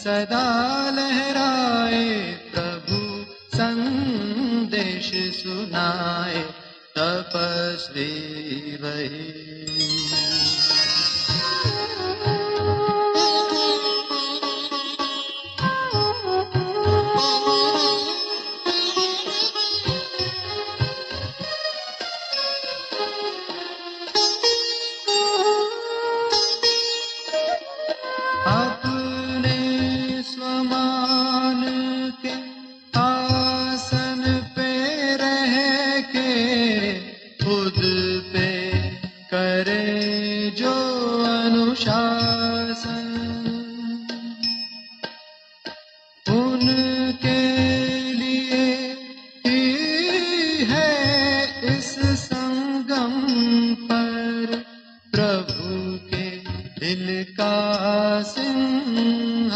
सदा लहराए, प्रभु संदेश सुनाए, तपस्वी वही। अपने स्वमान के आसन पे रह के, खुद पे करे जो अनुशासन, उनके लिए ही है इस संगम पर प्रभु के दिल का सिंहासन।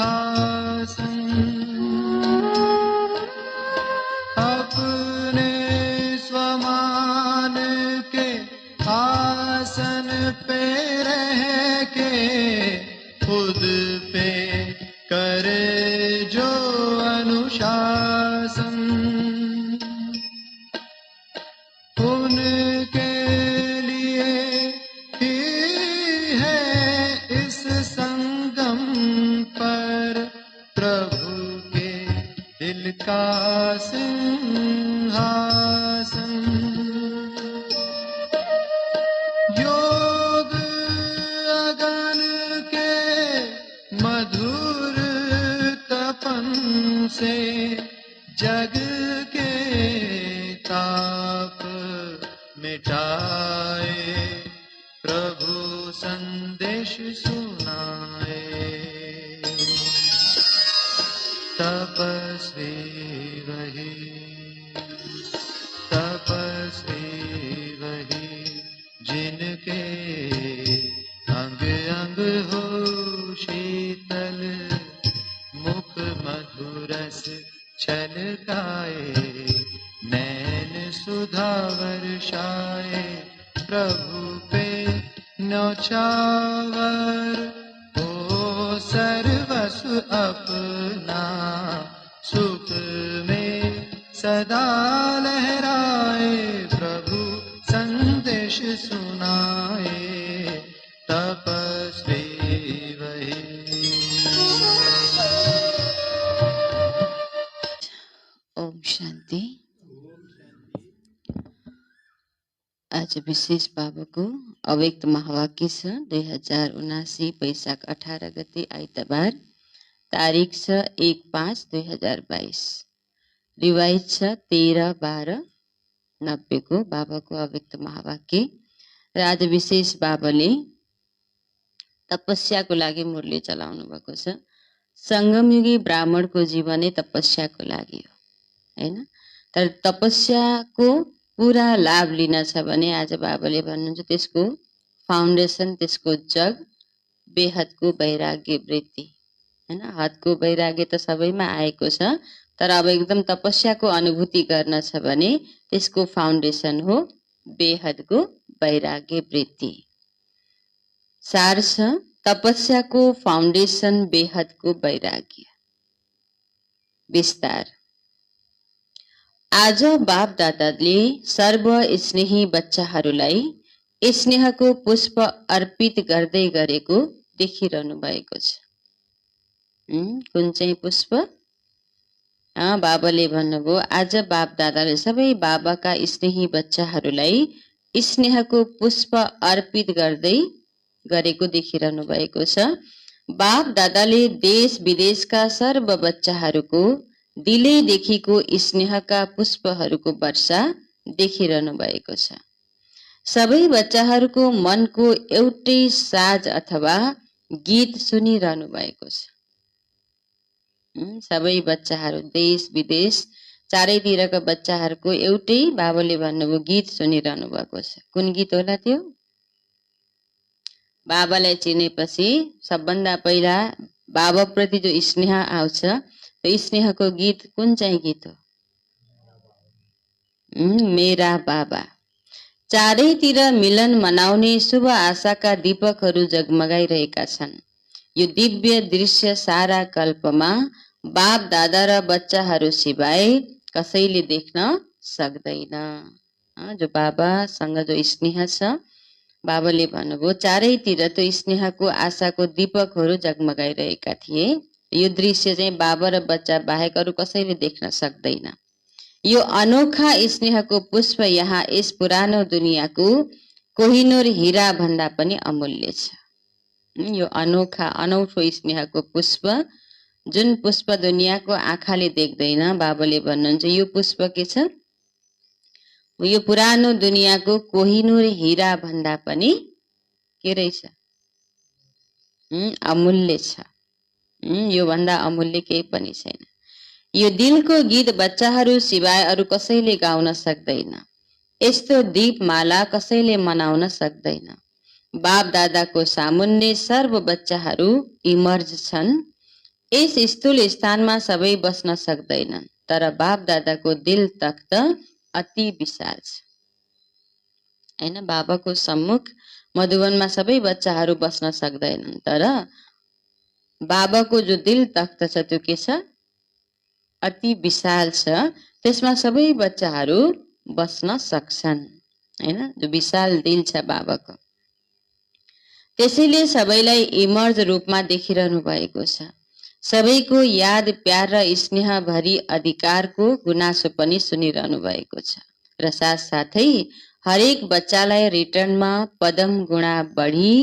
अपने स्वमान के आसन पे रह के, खुद पे करे जो अनुशासन, उनके लिए ही है इस संगम पर प्रभु के दिल का सिंहासन। योग अगन के मधुर तपन से जग के ताप मिटाए, प्रभु संदेश सुनाए, तपस्वी वही, तपस्वी वही, जिनके अंग अंग हो शीतल, मुख मधुरस छलकाए, नैन सुधा वर्षाए, प्रभु पे न्यौछावर हो सर्वस्व अपना, सुख में सदा लहराए, प्रभु संदेश सुनाए, तपस्वी वही। ओम शांति। आज विशेष बाबाको अव्यक्त महावाक्य छ 2079 वैशाख 18 गते आइतबार, तारिख छ 1/5/2022, रिवाइज छ 13/12/90 को बाबाको अव्यक्त महावाक्य। र आज विशेष बाबाले तपस्याको लागि मुरली चलाउनु भएको छ। संगमयुगी ब्राह्मणको जीवनै तपस्याको लागि हो, हैन? तर तपस्याको पूरा लाभ लिन छ भने आज बाबाले भन्नुहुन्छ त्यसको फाउन्डेसन, त्यसको जग बेहदको वैराग्य वृत्ति, हैन? हदको वैराग्य त सबैमा आएको छ, तर अब एकदम तपस्याको अनुभूति गर्न छ भने त्यसको फाउन्डेसन हो बेहदको वैराग्य वृत्ति। सार छ तपस्याको फाउन्डेसन बेहदको वैराग्य। विस्तार। आज बाप दादाले सर्व स्नेही बच्चाहरूलाई स्नेहको पुष्प अर्पित गर्दै गरेको देखिरहनु भएको छ। कुन चाहिँ पुष्प? बाबाले भन्नुभयो आज बाप दादाले सबै बाबाका स्नेही बच्चाहरूलाई स्नेहको पुष्प अर्पित गर्दै गरेको देखिरहनु भएको छ। बाप दादाले देश विदेशका सर्व बच्चाहरूको दिलैदेखिको स्नेहका पुष्पहरूको वर्षा देखिरहनु भएको छ। सबै बच्चाहरूको मनको एउटै साज अथवा गीत सुनिरहनु भएको छ। सबै बच्चाहरू देश विदेश चारैतिरका बच्चाहरूको एउटै बाबाले भन्नुभयो गीत सुनिरहनु भएको छ। कुन गीत होला त्यो? बाबालाई चिनेपछि सबभन्दा पहिला बाबा प्रति जो स्नेह आउँछ, त्यो स्नेहको गीत कुन चाहिँ गीत हो? मेरा बाबा। चारैतिर मिलन मनाउने शुभ आशाका दीपकहरू जगमगाइरहेका छन्। यो दिव्य दृश्य सारा कल्पमा बाप दादा र बच्चाहरू सिवाय कसैले देख्न सक्दैन। जो बाबासँग जो स्नेह छ, बाबाले भन्नुभयो चारैतिर त्यो स्नेहको आशाको दीपकहरू जगमगाइरहेका थिए। यो दृश्य चाहिँ बाबा र बच्चा बाहेक अरू कसैले देख्न सक्दैन। यो अनोखा स्नेहको पुष्प यहाँ यस पुरानो दुनियाँको कोहिनूर हीरा भन्दा पनि अमूल्य छ। यो अनोखा अनौठो स्नेहको पुष्प, जुन पुष्प दुनियाँको आँखाले देख्दैन, बाबाले भन्नुहुन्छ यो पुष्प के छ, यो पुरानो दुनियाँको कोहिनूर हीरा भन्दा पनि के रहेछ, अमूल्य छ। यो भन्दा अमूल्य केही पनि छैन। यो दिलको गीत बच्चाहरू सिवाय अरू कसैले गाउन सक्दैन। यस्तो दीपमाला कसैले मनाउन सक्दैन। बाप दादाको सामुन्ने सर्व बच्चाहरू इमर्ज छन्। यस स्थूल स्थानमा सबै बस्न सक्दैनन्, तर बाप दादाको दिल तख्त अति विशाल छ। हैन, बाबाको सम्मुख मधुवनमा सबै बच्चाहरू बस्न सक्दैनन्, तर बाबाको जो दिल तख्त छ त्यो के छ, अति विशाल छ। त्यसमा सबै बच्चाहरू बस्न सक्छन्। हैन, जो विशाल दिल छ बाबाको, त्यसैले सबैलाई इमर्ज रूपमा देखिरहनु भएको छ। सबैको याद प्यार र स्नेह भरी अधिकारको गुनासो पनि सुनिरहनु भएको छ र साथसाथै हरेक बच्चालाई रिटर्नमा पदम गुणा बढी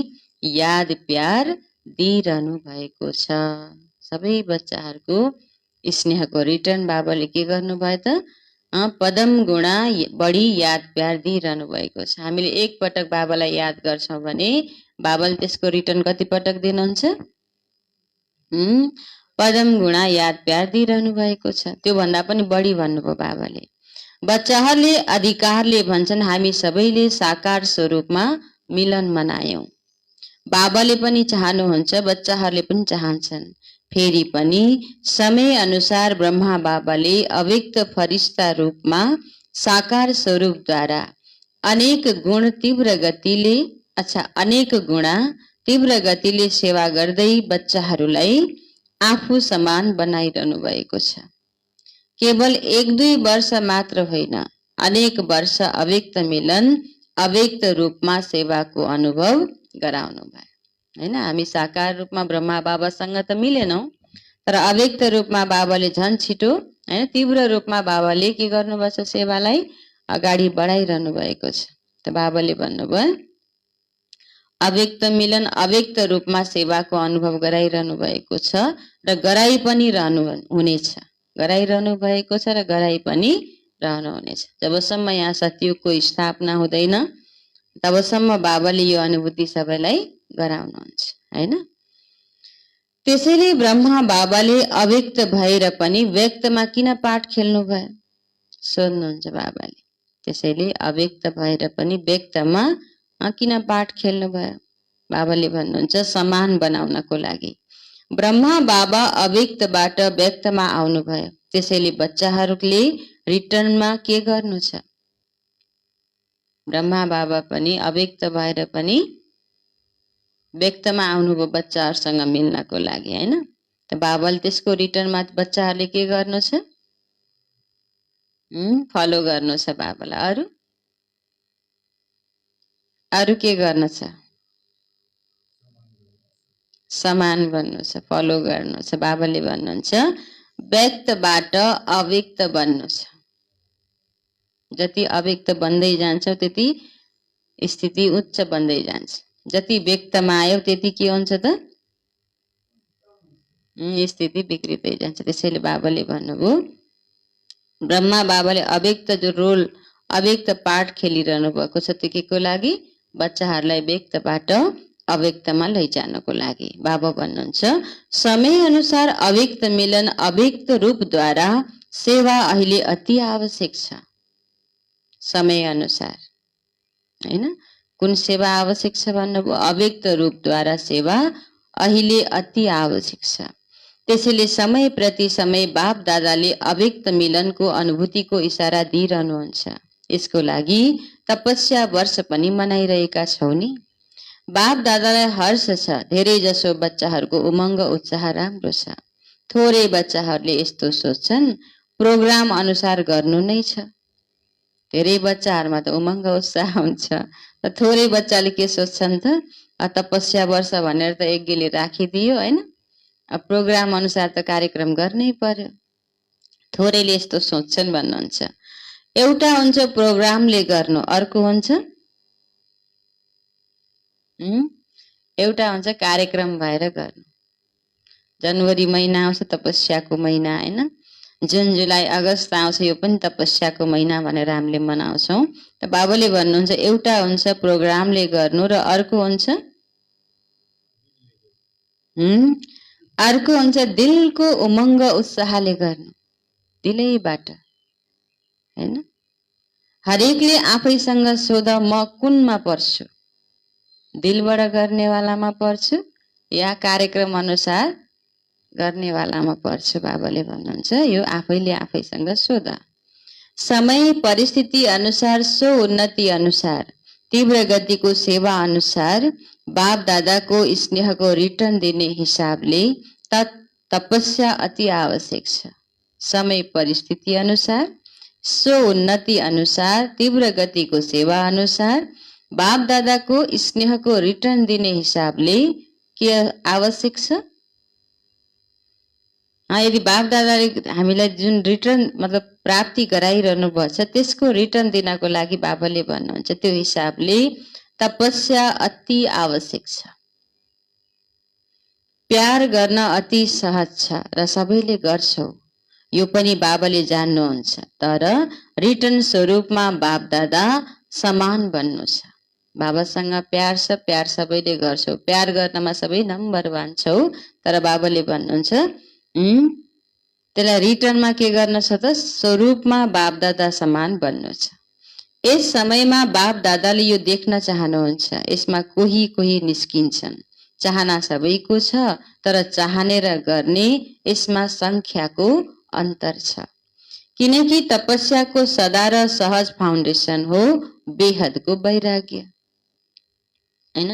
याद प्यार दिइरहनु भएको छ। सबै बच्चाहरूको स्नेहको रिटर्न बाबाले के गर्नुभयो त, पदम गुणा बढी याद प्यार दिइरहनु भएको छ। हामीले एक पटक बाबालाई याद गर्छौं भने बाबाले त्यसको रिटर्न कति पटक दिनुहुन्छ, पदम गुणा याद प्यार दिइरहनु भएको छ। त्यो भन्दा पनि बढी भन्नुभयो बाबाले। बच्चाहरूले अधिकारले भन्छन् हामी सबैले साकार स्वरूपमा मिलन मनायौं। बाबाले पनि चाहनुहुन्छ, बच्चाहरूले पनि चाहन्छन्। फेरि पनि समय अनुसार ब्रह्मा बाबाले अव्यक्त फरिस्ता रूपमा साकार स्वरूपद्वारा अनेक गुण तीव्र गतिले सेवा गर्दै बच्चाहरूलाई आफू समान बनाइरहनु भएको छ। केवल 1-2 वर्ष मात्र होइन, अनेक वर्ष अव्यक्त मिलन अव्यक्त रूपमा सेवाको अनुभव गराउनु भयो। हैन, हामी साकार रूपमा ब्रह्मा बाबासँग त मिलेनौं, तर अव्यक्त रूपमा बाबाले झन् छिटो, हैन, तीव्र रूपमा बाबाले के गर्नुभएको छ, सेवालाई अगाडि बढाइरहनु भएको छ। त बाबाले भन्नुभयो अव्यक्त मिलन अव्यक्त रूपमा सेवाको अनुभव गराइरहनु भएको छ र गराइ पनि हुनेछ। गराइरहनु भएको छ र गराइ पनि रहनुहुनेछ। जबसम्म यहाँ सत्ययुगको स्थापना हुँदैन तबसम्म बाबाले यो अनुभूति सबैलाई गराउनुहुन्छ। हैन, त्यसैले ब्रह्मा बाबाले अव्यक्त भएर पनि व्यक्तमा किन पाठ खेल्नु भयो, सोध्नुहुन्छ बाबाले। त्यसैले अव्यक्त भएर पनि व्यक्तमा किन पाठ खेल्नु भयो, बाबाले भन्नुहुन्छ समान बनाउनको लागि। ब्रह्मा बाबा अव्यक्तबाट व्यक्तमा आउनु भयो, त्यसैले बच्चाहरूले रिटर्नमा के गर्नु छ, ब्रह्मा बाबा पनि अव्यक्त भएर पनि व्यक्तमा आउनुभयो बच्चाहरूसँग मिल्नको लागि। हैन, त बाबाले त्यसको रिटर्नमा बच्चाहरूले के गर्नु छ, फलो गर्नु छ बाबालाई। अरू के गर्नु छ, समान बन्नु छ, फलो गर्नु छ। बाबाले भन्नुहुन्छ व्यक्तबाट अव्यक्त बन्नु छ। जति अव्यक्त बन्दै जान्छ त्यति स्थिति उच्च बन्दै जान्छ। जति व्यक्तमा आयो त्यति के हुन्छ त, स्थिति बिग्रिँदै जान्छ। त्यसैले बाबाले भन्नुभयो ब्रह्मा बाबाले अव्यक्त जो रोल अव्यक्त पाठ खेलिरहनु भएको छ त्यो के को लागि, बच्चाहरूलाई व्यक्तबाट अव्यक्तमा लैजानको लागि। बाबा भन्नुहुन्छ समय अनुसार अव्यक्त मिलन अव्यक्त रूपद्वारा सेवा अहिले अति आवश्यक छ। समय अनुसार, हैन, कुन सेवा आवश्यक छ भन्नुभयो, अव्यक्त रूपद्वारा सेवा अहिले अति आवश्यक छ। त्यसैले समय प्रति समय बाप दादाले अव्यक्त मिलनको अनुभूतिको इशारा दिइरहनुहुन्छ। यसको लागि तपस्या वर्ष पनि मनाइरहेका छौं नि। बाप दादालाई हर्ष छ, धेरै जसो बच्चाहरूको उमङ्ग उत्साह राम्रो छ। थोरै बच्चाहरूले यस्तो सोच्छन्, प्रोग्राम अनुसार गर्नु नै छ। धेरै बच्चाहरूमा त उमङ्ग उत्साह हुन्छ, र थोरै बच्चाले के सोच्छन् त, तपस्या वर्ष भनेर त यज्ञले राखिदियो होइन, प्रोग्राम अनुसार त कार्यक्रम गर्नै पर्यो। थोरैले यस्तो सोच्छन् भन्नुहुन्छ। एउटा हुन्छ प्रोग्रामले गर्नु, अर्को हुन्छ एउटा हुन्छ कार्यक्रम भएर गर्नु। जनवरी महिना आउँछ तपस्याको महिना होइन, जुन जुलाई अगस्त आउँछ यो पनि तपस्याको महिना भनेर हामीले मनाउँछौँ। त बाबाले भन्नुहुन्छ एउटा हुन्छ प्रोग्रामले गर्नु र अर्को हुन्छ दिलको उमङ्ग उत्साहले गर्नु, दिलैबाट होइन। हरेकले आफैसँग सोध, म कुनमा पर्छु, दिलबाट गर्नेवालामा पर्छु या कार्यक्रम अनुसार गर्नेवालामा पर्छु। बाबाले भन्नुहुन्छ यो आफैले आफैसँग सोध। समय परिस्थिति अनुसार, सो उन्नति अनुसार, तीव्र गतिको सेवा अनुसार, बाप दादाको स्नेहको रिटर्न दिने हिसाबले तपस्या अति आवश्यक छ। समय परिस्थिति अनुसार, सो उन्नति अनुसार, तीव्र गतिको सेवा अनुसार, बाप दादाको स्नेहको रिटर्न दिने हिसाबले के आवश्यक छ? यदि बाप दादाले हामीलाई जुन रिटर्न मतलब प्राप्ति गराइरहनु भएको छ त्यसको रिटर्न दिनको लागि बाबाले भन्नुहुन्छ त्यो हिसाबले तपस्या अति आवश्यक छ। प्यार गर्न अति सहज छ र सबैले गर्छौ, यो पनि बाबाले जान्नुहुन्छ। तर रिटर्न स्वरूपमा बाप दादा समान बन्नु छ। बाबासँग प्यार छ, प्यार सबैले गर्छौ, प्यार गर्नमा सबै नम्बर 1 छौ। तर बाबाले भन्नुहुन्छ त्यसलाई रिटर्नमा के गर्न छ त, स्वरूपमा बाप दादा समान बन्नु छ। यस समयमा बाप दादाले यो देख्न चाहनुहुन्छ, यसमा कोही कोही निस्किन्छन्। चाहना सबैको छ, तर चाहने र गर्ने यसमा संख्याको अन्तर छ। किनकि तपस्याको सदा र सहज फाउन्डेसन हो बेहदको वैराग्य हैन।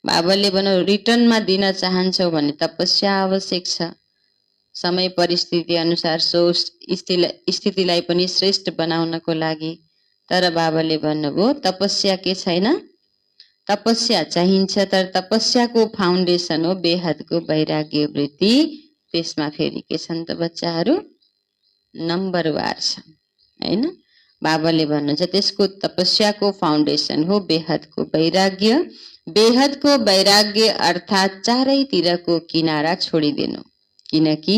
बाबाले भन्नु रिटर्नमा दिन चाहन्छौ भने तपस्या आवश्यक छ। समय परिस्थिति अनुसार सो स्थितिलाई पनि श्रेष्ठ बनाउनको लागि। तर बाबाले भन्नुभयो तपस्या के छैन, तपस्या चाहिन्छ, तर तपस्याको फाउन्डेसन हो बेहदको वैराग्य वृत्ति। त्यसमा फेरि के छन् त बच्चाहरू, नम्बरवार छन् हैन। बाबाले भन्नुहुन्छ त्यसको तपस्याको फाउन्डेसन हो बेहदको वैराग्य। बेहदको वैराग्य अर्थात् चारैतिरको किनारा छोडिदिनु, किनकि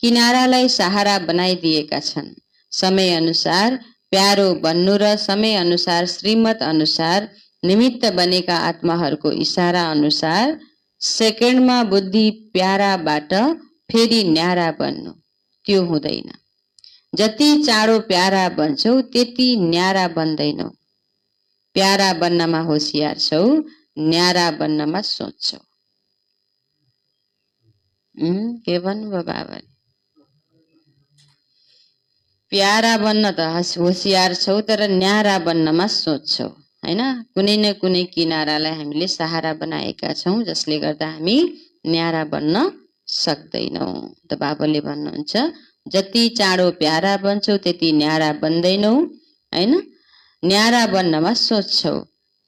किनारालाई सहारा बनाइदिएका छन्। समय अनुसार प्यारो बन्नु र समय अनुसार श्रीमत अनुसार निमित्त बनेका आत्माहरूको इशारा अनुसार सेकेन्डमा बुद्धि प्याराबाट फेरि न्यारा बन्नु, त्यो हुँदैन। जति चाँडो प्यारा बन्छौ त्यति न्यारा बन्दैनौ। प्यारा बन्नमा होशियार छौ, न्यारा बन्नमा सोच्छौ। के भन्नुभयो बाबाले? प्यारा बन्न त होशियार छौ, तर न्यारा बन्नमा सोच्छौ हैन। कुनै न कुनै किनारालाई हामीले सहारा बनाएका छौं, जसले गर्दा हामी न्यारा बन्न सक्दैनौ। त बाबाले भन्नुहुन्छ जति चाँडो प्यारा बन्छौ त्यति न्यारा बन्दैनौ हैन। न्यारा बन्नमा सोच्छौ।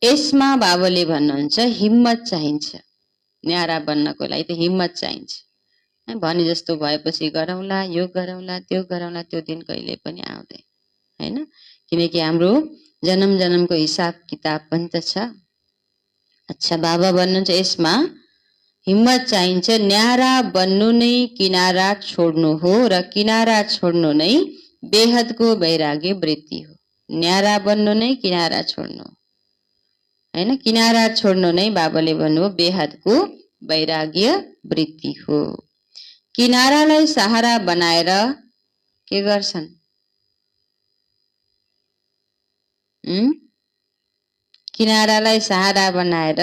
यसमा बाबाले भन्नुहुन्छ हिम्मत चाहिन्छ। न्यारा बन्नको लागि त हिम्मत चाहिन्छ। भने जस्तो भएपछि गरौँला, यो गरौँला, त्यो गरौँला, त्यो दिन कहिले पनि आउँदैन हैन। किनकि हाम्रो जन्म जन्मको हिसाब किताब पनि त छ। अच्छा, बाबा भन्नुहुन्छ यसमा हिम्मत चाहिन्छ। न्यारा बन्नु नै किनारा छोड्नु हो र किनारा छोड्नु नै बेहदको वैराग्य वृत्ति हो। न्यारा बन्नु नै किनारा छोड्नु हैन, किनारा छोड्नु नै बाबाले भन्नुभयो बेहदको वैराग्य वृत्ति हो। किनारालाई सहारा बनाएर के गर्छन्? किनारालाई सहारा बनाएर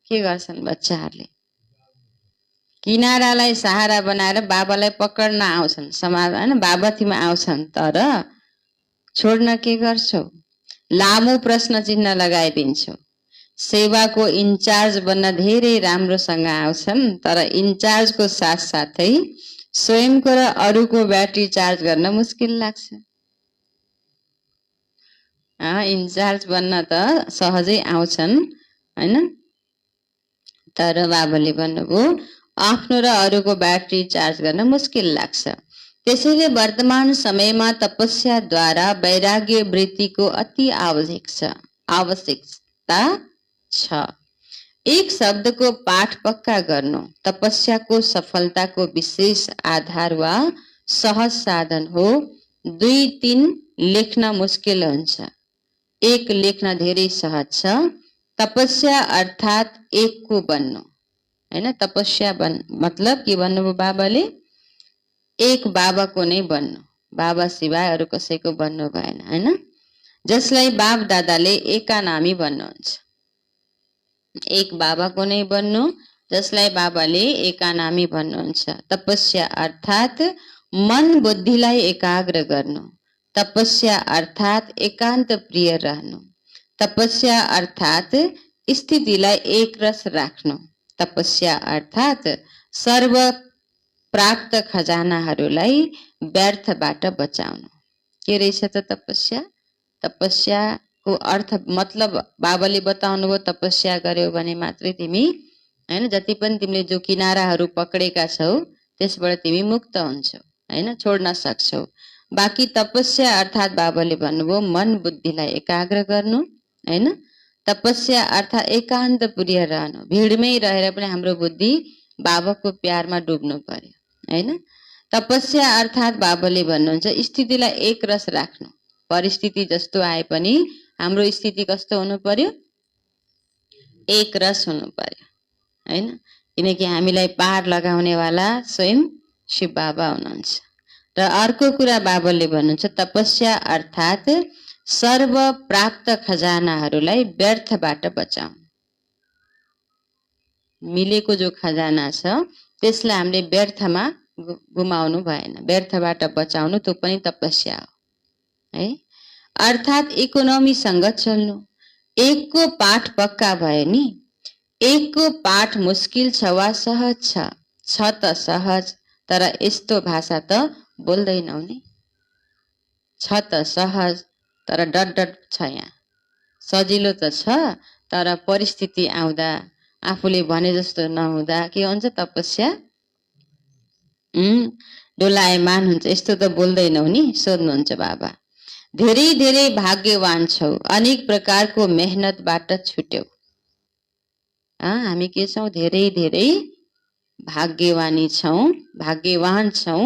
के गर्छन् बच्चाहरूले? किनारालाई सहारा बनाएर बाबालाई पकड्न आउँछन्, समाधान बाबाथीमा आउँछन्। तर छोड्न के गर्छौ? लामो प्रश्न चिन्ह लगाइदिन्छौ। सेवाको इन्चार्ज बन्न धेरै राम्रोसँग आउँछन्, तर इन्चार्जको साथसाथै स्वयंको र अरूको ब्याट्री चार्ज गर्न मुस्किल लाग्छ। इन्चार्ज बन्न त सहजै आउँछन् हैन, तर बाबाले भन्नुभयो आफ्नो र अरूको ब्याट्री चार्ज गर्न मुस्किल लाग्छ। त्यसैले वर्तमान समयमा तपस्याद्वारा वैराग्य वृत्तिको अति आवश्यकता छ। एक शब्दको पाठ पक्का गर्नु तपस्याको सफलताको विशेष आधार वा सहज साधन हो। 2-3 लेख्न मुस्किल हुन्छ, एक लेख्न धेरै सहज छ। तपस्या अर्थात एकको बन्नु हैन। तपस्या मतलब के भन्नुभयो बाबाले? एक बाबाको नै बन्नु, बाबा सिवाय अरू कसैको बन्नु भएन हैन। जसलाई बाप दादाले एकानामी भन्नुहुन्छ, एक बाबाको नै बन्नु, जसलाई बाबाले एकानामी भन्नुहुन्छ। तपस्या अर्थात मन बुद्धिलाई एकाग्र गर्नु, तपस्या अर्थात एकान्त प्रिय रहनु, तपस्या अर्थात स्थितिलाई एकरस राख्नु, तपस्या अर्थात सर्व प्राप्त खजानाहरूलाई व्यर्थबाट बचाउनु। के रहेछ त तपस्या? तपस्याको अर्थ मतलब बाबाले बताउनु भयो, तपस्या गर्यो भने मात्रै तिमी हैन, जति पनि तिमीले जो किनाराहरू पक्रेका छौ त्यसबाट तिमी मुक्त हुन्छौ हैन, छोड्न सक्छौ। बाँकी तपस्या अर्थात बाबाले भन्नुभयो मन बुद्धिलाई एकाग्र गर्नु हैन। तपस्या अर्थात एकान्त प्रिय रहनु, भिडमै रहेर पनि हाम्रो बुद्धि बाबाको प्यारमा डुब्नु पर्यो हैन। तपस्या अर्थात बाबाले भन्नुहुन्छ स्थितिलाई एक रस राख्नु, परिस्थिति जस्तो आए पनि हाम्रो स्थिति कस्तो हुनु पर्यो? एक रस हुनु पर्यो हैन, किनकि हामीलाई पार लगाउने वाला स्वयं शिव बाबा हुनुहुन्छ। र अर्को कुरा बाबाले भन्नुहुन्छ तपस्या अर्थात सर्व प्राप्त खजानाहरूलाई व्यर्थबाट बचाउनु। मिलेको जो खजाना छ त्यसलाई हामीले व्यर्थमा गुमाउनु भएन, व्यर्थबाट बचाउनु त्यो पनि तपस्या हो है। अर्थात इकोनोमीसँग चल्नु, एकको पाठ पक्का भयो नि, एकको पाठ मुस्किल छ वा सहज छ त सहज, तर यस्तो भाषा त बोल्दैनौ नि, छ त सहज तर डट छ, यहाँ सजिलो त छ तर परिस्थिति आउँदा आफूले भने जस्तो नहुँदा के हुन्छ? तपस्या डोलायमान हुन्छ। यस्तो त बोल्दैनौ नि, सोध्नुहुन्छ बाबा। धेरै धेरै भाग्यवान छौ, अनेक प्रकारको मेहनतबाट छुट्यौ। हामी के छौं? धेरै धेरै भाग्यवानी छौं, भाग्यवान छौं,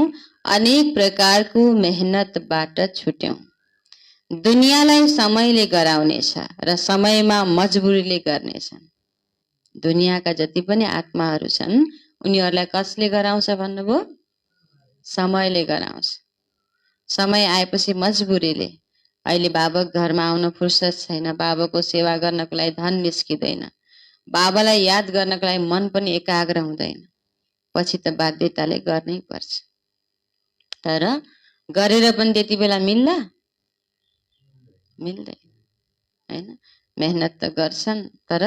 अनेक प्रकारको मेहनतबाट छुट्यौं। दुनियाँलाई समयले गराउनेछ र समयमा मजबुरीले गर्नेछन्। दुनियाँका जति पनि आत्माहरू छन् उनीहरूलाई कसले गराउँछ भन्नुभयो? समयले गराउँछ। समय आएपछि मजबुरीले, अहिले बाबाको घरमा आउन फुर्सद छैन, बाबाको सेवा गर्नको लागि धन निस्किँदैन, बाबालाई याद गर्नको लागि मन पनि एकाग्र हुँदैन, पछि त बाध्यताले गर्नै पर्छ। तर गरेर पनि त्यति बेला मिल्ला? मिल्दैन हैन। मेहनत त गर्छन् तर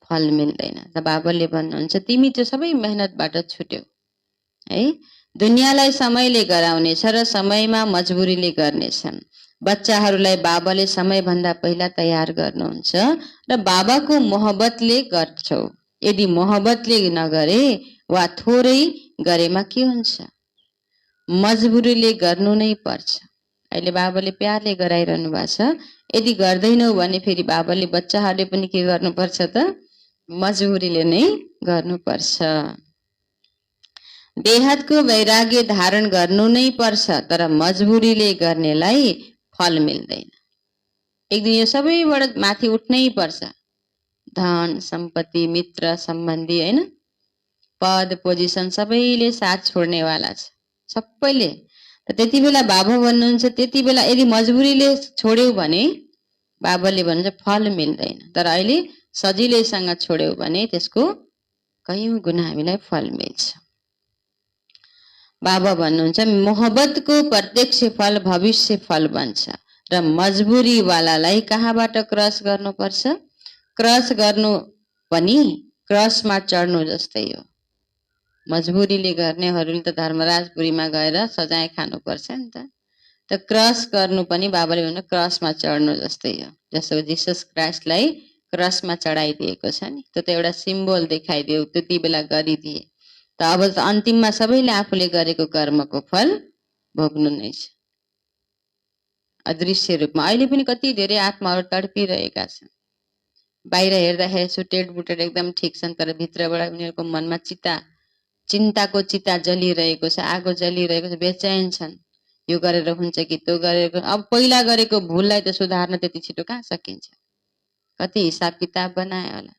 फल मिल्दैन। त बाबाले भन्नुहुन्छ तिमी त्यो सबै मेहनतबाट छुट्यौ है। दुनियाँलाई समयले गराउनेछ र समयमा मजबुरीले गर्नेछन्। बच्चाहरूलाई बाबाले समयभन्दा पहिला तयार गर्नुहुन्छ र बाबाको मोहब्बतले गर्छौ। यदि मोहब्बतले नगरे वा थोरै गरेमा के हुन्छ? मजबुरीले गर्नु नै पर्छ। अहिले बाबाले प्यारले गराइरहनु भएको छ, यदि गर्दैनौ भने फेरि बाबाले बच्चाहरूले पनि के गर्नुपर्छ त? मजबुरीले नै गर्नुपर्छ। बेहदको वैराग्य धारण गर्नु नै पर्छ, तर मजबुरीले गर्नेलाई फल मिल्दैन। एक दिन यो सबैबाट माथि उठ्नै पर्छ। धन सम्पत्ति मित्र सम्बन्धी हैन, पद पोजिसन सबैले साथ छोड्नेवाला छ सबैले। त्यति बेला बाबा भन्नुहुन्छ त्यति बेला यदि मजबुरीले छोड्यौ भने बाबाले भन्नुहुन्छ फल मिल्दैन, तर अहिले सजिलैसँग छोड्यौ भने त्यसको कयौं गुना हामीलाई फल मिल्छ। बाबा भन्नुहुन्छ मोहब्बतको प्रत्यक्ष फल भविष्य फल बन्छ र मजबुरी वालालाई कहाँबाट क्रस गर्नुपर्छ? क्रस गर्नु पनि क्रसमा चढ्नु जस्तै हो। मजबुरीले गर्नेहरूले त धर्मराजपुरीमा गएर सजाय खानुपर्छ नि त क्रस गर्नु पनि बाबाले भन्नु क्रसमा चढ्नु जस्तै हो। जस्तो जिसस क्राइस्टलाई क्रसमा चढाइदिएको छ नि, त्यो त एउटा सिम्बल देखाइदियो, त्यति बेला गरिदिए। त अब अन्तिममा सबैले आफूले गरेको कर्मको फल भोग्नु नै छ अदृश्य रूपमा। अहिले पनि कति धेरै आत्माहरू तडपिरहेका छन्। बाहिर हेर्दाखेरि सुटेड बुटेड एकदम ठिक छन्, तर भित्रबाट उनीहरूको मनमा चिन्ताको चिता जलिरहेको छ, आगो जलिरहेको छ, बेचैन छन्। यो गरेर हुन्छ कि त्यो गरेर। अब पहिला गरेको भुललाई त सुधार्न त्यति छिटो कहाँ सकिन्छ, कति हिसाब किताब बनायो होला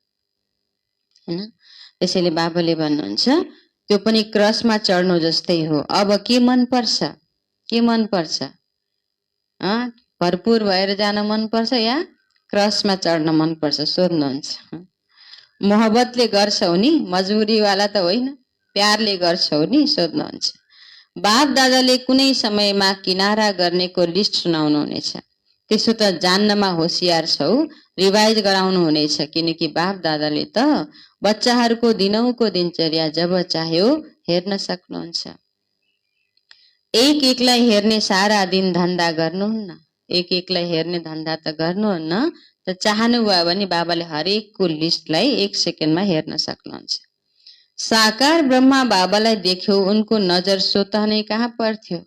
हैन। त्यसैले बाबाले भन्नुहुन्छ त्यो पनि क्रसमा चढ्नु जस्तै हो। अब के मन पर्छ, के मन पर्छ? भरपुर भएर जान मन पर्छ या क्रसमा चढ्न मन पर्छ? सोध्नुहुन्छ। मोहब्बतले गर्छौ नि, मजबुरीवाला त होइन, प्यारले गर्छौ नि? सोध्नुहुन्छ। बाप दादाले कुनै समयमा किनारा गर्नेको लिस्ट सुनाउनु हुनेछ। त्यसो त जान्नमा होसियार छौ, रिभाइज गराउनु हुनेछ, किनकि बाप दादाले त बच्चाहरूको दिनौको दिनचर्या जब चाह्यो हेर्न सक्नुहुन्छ। एक एकलाई हेर्ने सारा दिन धन्दा गर्नुहुन्न, एक एकलाई हेर्ने धन्दा त गर्नुहुन्न। त चाहनुभयो भने बाबाले हरेकको लिस्टलाई 1 सेकेन्डमा हेर्न सक्नुहुन्छ। साकार ब्रह्मा बाबालाई देख्यो, उनको नजर स्वतः नै कहाँ पर्थ्यो?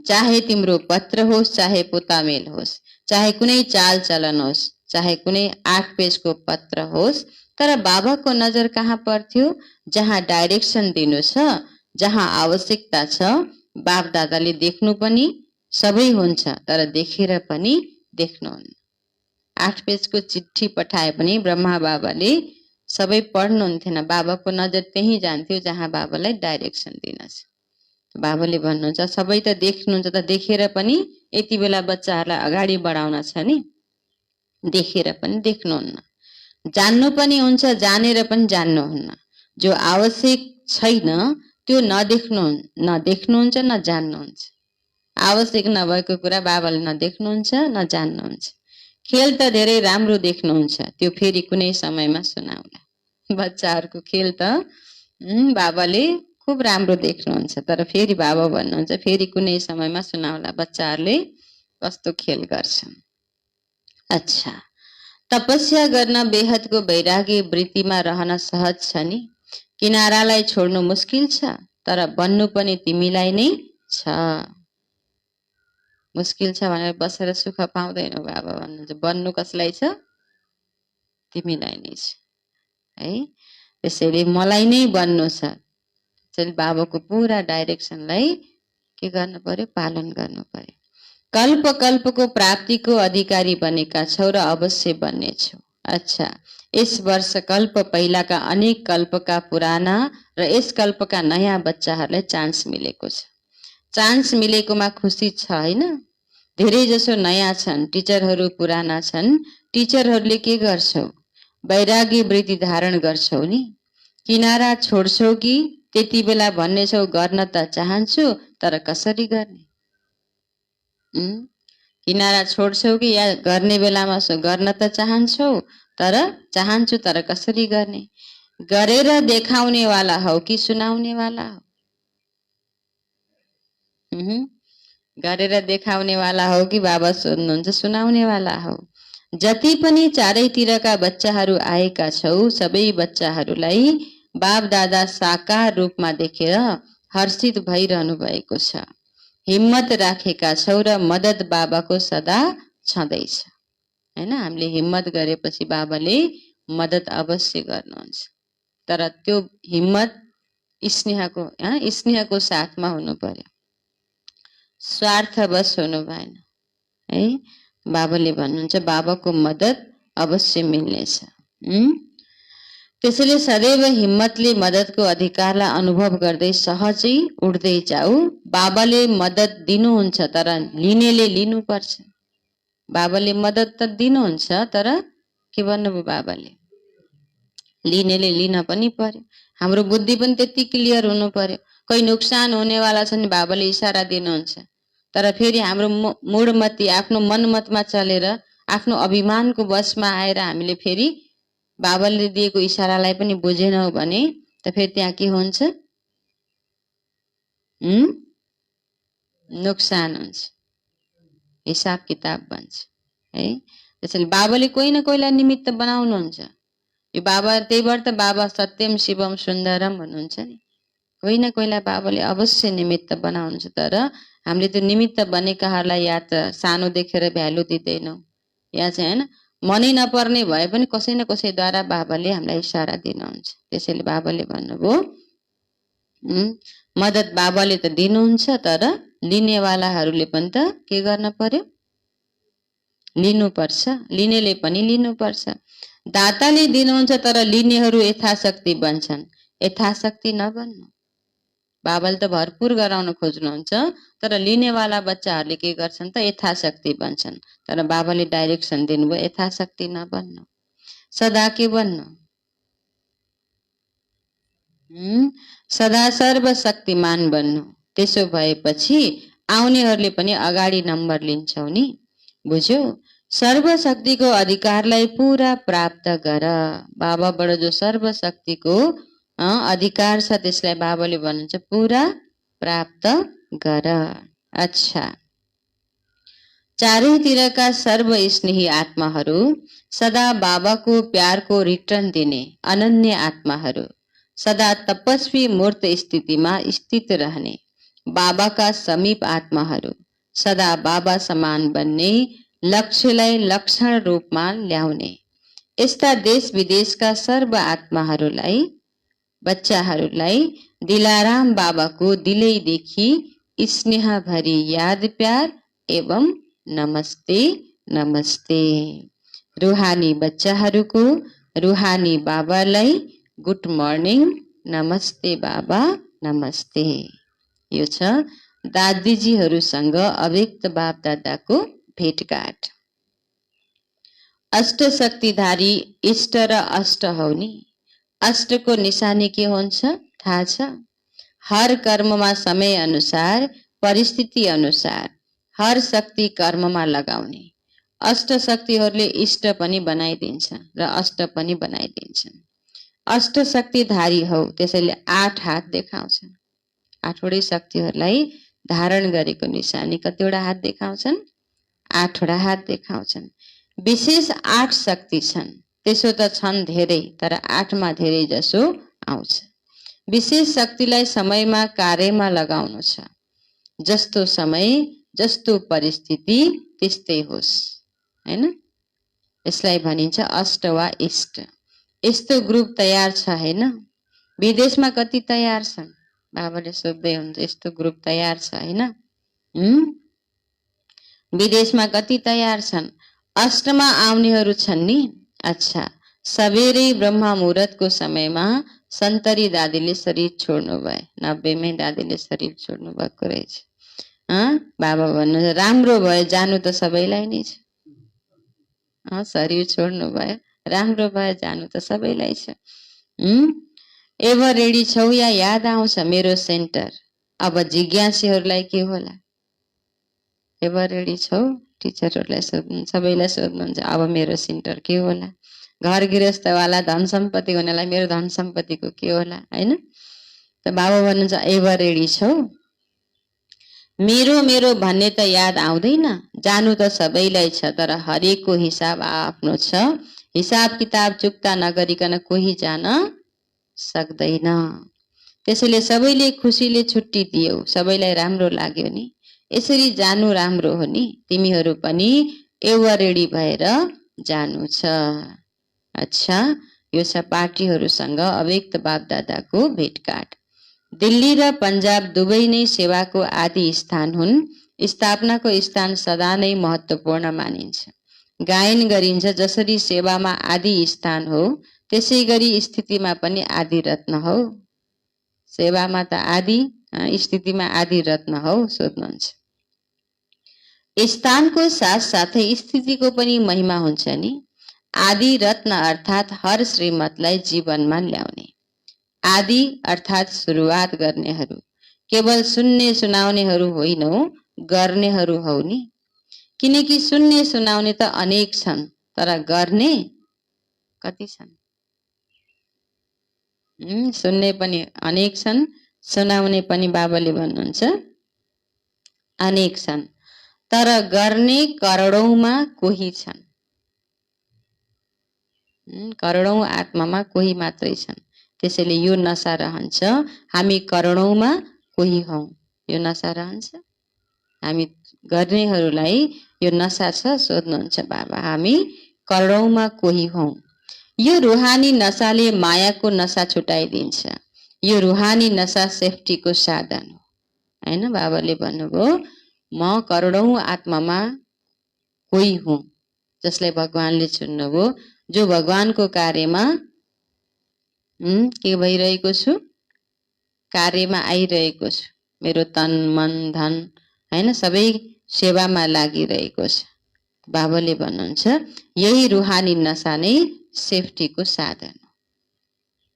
चाहे तिम्रो पत्र होस्, चाहे पोतामेल होस्, चाहे कुनै चाल चलन होस्, चाहे कुनै 8 पेजको पत्र होस्, तर बाबाको नजर कहाँ पर्थ्यो? जहाँ डाइरेक्सन दिनु छ, जहाँ आवश्यकता छ। बाप दादाले देख्नु पनि सबै हुन्छ, तर देखेर पनि देख्नुहुन्न। 8 पेजको चिठी पठाए पनि ब्रह्मा बाबाले सबै पढ्नुहुन्थेन। बाबाको नजर त्यही जान्थ्यो जहाँ बाबालाई डाइरेक्सन दिन छ। बाबाले भन्नुहुन्छ सबै त देख्नुहुन्छ, त देखेर पनि यति बेला बच्चाहरूलाई अगाडि बढाउन छ नि, देखेर पनि देख्नुहुन्न। जान्नु पनि हुन्छ, जानेर पनि जान्नुहुन्न। जो आवश्यक छैन त्यो नदेख्नुहुन्छ, न जान्नुहुन्छ। आवश्यक नभएको कुरा बाबाले नदेख्नुहुन्छ, न जान्नुहुन्छ। खेल त धेरै राम्रो देख्नुहुन्छ, त्यो फेरि कुनै समयमा सुनाउला। बच्चाहरूको खेल त बाबाले खुब राम्रो देख्नुहुन्छ, तर फेरि बाबा भन्नुहुन्छ फेरि कुनै समयमा सुनाउला बच्चाहरूले कस्तो खेल गर्छन्। अच्छा, तपस्या गर्न बेहदको वैरागी वृत्तिमा रहन सहज छ नि। किनारालाई छोड्नु मुस्किल छ, तर बन्नु पनि तिमीलाई नै छ। मुस्किल छ भनेर बसेर सुख पाउँदैनौ, बाबा भन्नुहुन्छ बन्नु कसलाई छ? तिमीलाई नै छ है। त्यसैले मलाई नै बन्नु छ। त्यसैले बाबाको पुरा डाइरेक्सनलाई के गर्नु पर्यो? पालन गर्नु पर्यो। कल्प कल्पको प्राप्तिको अधिकारी बनेका छौ र अवश्य बन्नेछौ। अच्छा, यस वर्ष कल्प पहिलाका अनेक कल्पका पुराना र यस कल्पका नयाँ बच्चाहरूलाई चान्स मिलेको छ। चान्स मिलेकोमा खुसी छ हैन? धेरै जसो नयाँ छन्, टिचरहरू पुराना छन्। टिचरहरूले के गर्छौ? वैरागी वृत्ति धारण गर्छौ नि। किनारा छोड्छौ कि त्यति बेला भन्नेछौ गर्न त चाहन्छु तर कसरी गर्ने? किनारा छोड्छौ कि या गर्ने बेलामा गर्न त चाहन्छौ तर कसरी गर्ने? गरेर देखाउने वाला हौ कि सुनाउने वाला हौ? गरेर देखाउने वाला हौ कि बाबा सोध्नुहुन्छ सुनाउने वाला हौ? जति पनि चारैतिरका बच्चाहरू आएका छौ, सबै बच्चाहरूलाई बाप दादा साकार रूपमा देखेर हर्षित भइरहनु भएको छ। हिम्मत राखेका छौ र मद्दत बाबाको सदा छँदैछ हैन। हामीले हिम्मत गरेपछि बाबाले मद्दत अवश्य गर्नुहुन्छ, तर त्यो हिम्मत स्नेहको साथमा हुनु पर्यो, स्वार्थवश हुनु भएन है। बाबाले भन्नुहुन्छ बाबाको मद्दत अवश्य मिल्नेछ। त्यसैले सदैव हिम्मतले मद्दतको अधिकारलाई अनुभव गर्दै सहजै उड्दै जाऊ। बाबाले मद्दत दिनुहुन्छ तर लिनेले लिनुपर्छ। बाबाले मद्दत त दिनुहुन्छ तर के भन्नुभयो बाबाले? लिनेले लिन पनि पर्यो। हाम्रो बुद्धि पनि त्यति क्लियर हुनु पर्यो। कोही नुकसान हुनेवाला छ नि बाबाले इसारा दिनुहुन्छ, तर फेरि हाम्रो मूढमती आफ्नो मनमतमा चलेर आफ्नो अभिमानको वशमा आएर हामीले फेरि बाबाले दिएको इशारालाई पनि बुझेनौँ भने त फेरि त्यहाँ के हुन्छ? नोक्सान हुन्छ, हिसाब किताब बन्छ है। त्यसैले बाबाले कोही न कोहीलाई निमित्त बनाउनुहुन्छ। यो बाबा, त्यही भएर त बाबा सत्यम शिवम सुन्दरम भन्नुहुन्छ नि। कोही न कोहीलाई बाबाले अवश्य निमित्त बनाउनुहुन्छ। तर हामीले त्यो निमित्त बनेकाहरूलाई या त सानो देखेर भ्यालु दिँदैनौँ, या चाहिँ होइन मनै नपर्ने भए पनि कसै न कसैद्वारा बाबाले हामीलाई इसारा दिनुहुन्छ। त्यसैले बाबाले भन्नुभयो मद्दत बाबाले त दिनुहुन्छ, तर लिनेवालाहरूले पनि त के गर्न पर्यो? लिनुपर्छ। लिनेले पनि लिनुपर्छ। दाताले दिनुहुन्छ तर लिनेहरू यथाशक्ति बन्छन्। यथाशक्ति नबन्नु। बाबाले त भरपुर गराउन खोज्नुहुन्छ, तर लिनेवाला बच्चाहरूले के गर्छन् त? यथाशक्ति बन्छन्। तर बाबाले डाइरेक्सन दिनुभयो यथाशक्ति नबन्नु, सदा के बन्नु? सदा सर्वशक्तिमान बन्नु। त्यसो भएपछि आउनेहरूले पनि अगाडि नम्बर लिन्छौ नि, बुझ्यौ? सर्वशक्तिको अधिकारलाई पूरा प्राप्त गर। बाबाबाट जो सर्वशक्तिको अधिकार छ त्यसलाई बाबाले भन्नुहुन्छ पूरा प्राप्त गर। अच्छा, चारैतिरका सर्वस्नेही आत्माहरू, सदा बाबाको प्यारको रिटर्न दिने अनन्य आत्माहरू, सदा तपस्वी मूर्त स्थितिमा स्थित रहने बाबाका समीप आत्माहरू, सदा बाबा समान बन्ने लक्ष्यलाई लक्षण रूपमा ल्याउने यस्ता देश विदेशका सर्व आत्माहरूलाई, बच्चाहरूलाई दिलाराम बाबाको दिलैदेखि स्नेह भरी याद प्यार एवं नमस्ते नमस्ते। रुहानी बच्चाहरूको रुहानी बाबालाई गुड मर्निङ, नमस्ते बाबा, नमस्ते। यो छ दादीजीहरूसँग अव्यक्त बाप दादाको भेटघाट। अष्ट शक्तिधारी इष्ट र अष्ट हौ नि। अष्टको निशानी के हुन्छ थाहा छ? हर कर्ममा समय अनुसार, परिस्थिति अनुसार हर शक्ति कर्ममा लगाउने। अष्ट शक्तिहरूले इष्ट पनि बनाइदिन्छन् र अष्ट पनि बनाइदिन्छन्। अष्ट शक्तिधारी हौ, त्यसैले 8 हात देखाउँछन्। 8वटै शक्तिहरूलाई धारण गरेको निशानी कतिवटा हात देखाउँछन्? 8वटा हात देखाउँछन्। विशेष 8 शक्ति छन्। त्यसो त छन् धेरै, तर 8मा धेरै जसो आउँछ। विशेष शक्तिलाई समयमा कार्यमा लगाउनु छ। जस्तो समय जस्तो परिस्थिति त्यस्तै होस्, हैन? यसलाई भनिन्छ अष्ट वा इष्ट। यस्तो ग्रुप तयार छ हैन? विदेशमा कति तयार छन्? बाबाले सोध्दै हुन्छ यस्तो ग्रुप तयार छ हैन? विदेशमा कति तयार छन्? अष्टमा आउनेहरू छन् नि। अच्छा, सबेरै ब्रह्म मुहूर्तको समयमा सन्तरी दादीले शरीर छोड्नु भए। 90मै दादीले शरीर छोड्नु भएको रहेछ। बाबा भन्नु राम्रो भयो, जानु त सबैलाई नै छ। शरीर छोड्नु भयो, राम्रो भयो, जानु त सबैलाई छ। एभर रेडी छौ या याद आउँछ मेरो सेन्टर? अब जिज्ञासीहरूलाई के होला? एभर रेडी छौ? टिचरहरूलाई सोध्नु, सबैलाई सोध्नुहुन्छ अब मेरो सेन्टर के होला? घर गृहस्थवाला धन सम्पत्ति हुनेलाई मेरो धन सम्पत्तिको के होला, हैन? त बाबा भन्नुहुन्छ एभर रेडी छौ? मेरो मेरो भन्ने त याद आउँदैन, जानु त सबैलाई छ, तर हरेकको हिसाब आफ्नो छ। हिसाब किताब चुक्ता नगरिकन कोही जान सक्दैन। त्यसैले सबैले खुसीले छुट्टी दियौ, सबैलाई राम्रो लाग्यो नि। यसरी जानु राम्रो हो नि। तिमीहरू पनि एभर रेडी भएर जानु छ। अच्छा, यो छ पार्टीहरूसँग अव्यक्त बाप दादाको भेटघाट। दिल्ली र पन्जाब दुवै नै सेवाको आदि स्थान हुन्। स्थापनाको स्थान सदा नै महत्त्वपूर्ण मानिन्छ। गायन गरिन्छ जसरी सेवामा आदि स्थान हो, त्यसै गरी स्थितिमा पनि आदि रत्न हो। सेवामा त आदि, स्थितिमा आदि रत्न हो। सोध्नुहुन्छ स्थानको साथ साथै स्थितिको पनि महिमा हुन्छ नि। आदि रत्न अर्थात् हर श्रीमतलाई जीवनमा ल्याउने। आदि अर्थात् सुरुवात गर्नेहरू, केवल सुन्ने सुनाउनेहरू होइनौ, गर्नेहरू हौ नि। किनकि सुन्ने सुनाउने त अनेक छन्, तर गर्ने कति छन्? सुन्ने पनि अनेक छन्, सुनाउने पनि बाबाले भन्नुहुन्छ अनेक छन्, तर गर्ने करोडौंमा कोही छन्। करोडौं आत्मामा कोही मात्रै छन्। त्यसैले यो नशा रहन्छ, हामी करोडौंमा कोही हौ। यो नशा रहन्छ, हामी गर्नेहरूलाई यो नशा छ, सोध्नुहुन्छ बाबा, हामी करोडौंमा कोही हौ। यो रुहानी नशाले मायाको नशा छुटाइदिन्छ। यो रुहानी नशा सेफ्टीको साधन हो, हैन? बाबाले भन्नुभयो म करोडौं आत्मामा कोही हुँ, जसलाई भगवानले चुन्नुभयो, जो भगवानको कार्यमा के भइरहेको छु, कार्यमा आइरहेको छु। मेरो तन मन धन हैन सबै सेवामा लागिरहेको छ। बाबाले भन्नुहुन्छ यही रुहानी नशा नै सेफ्टीको साधन हो।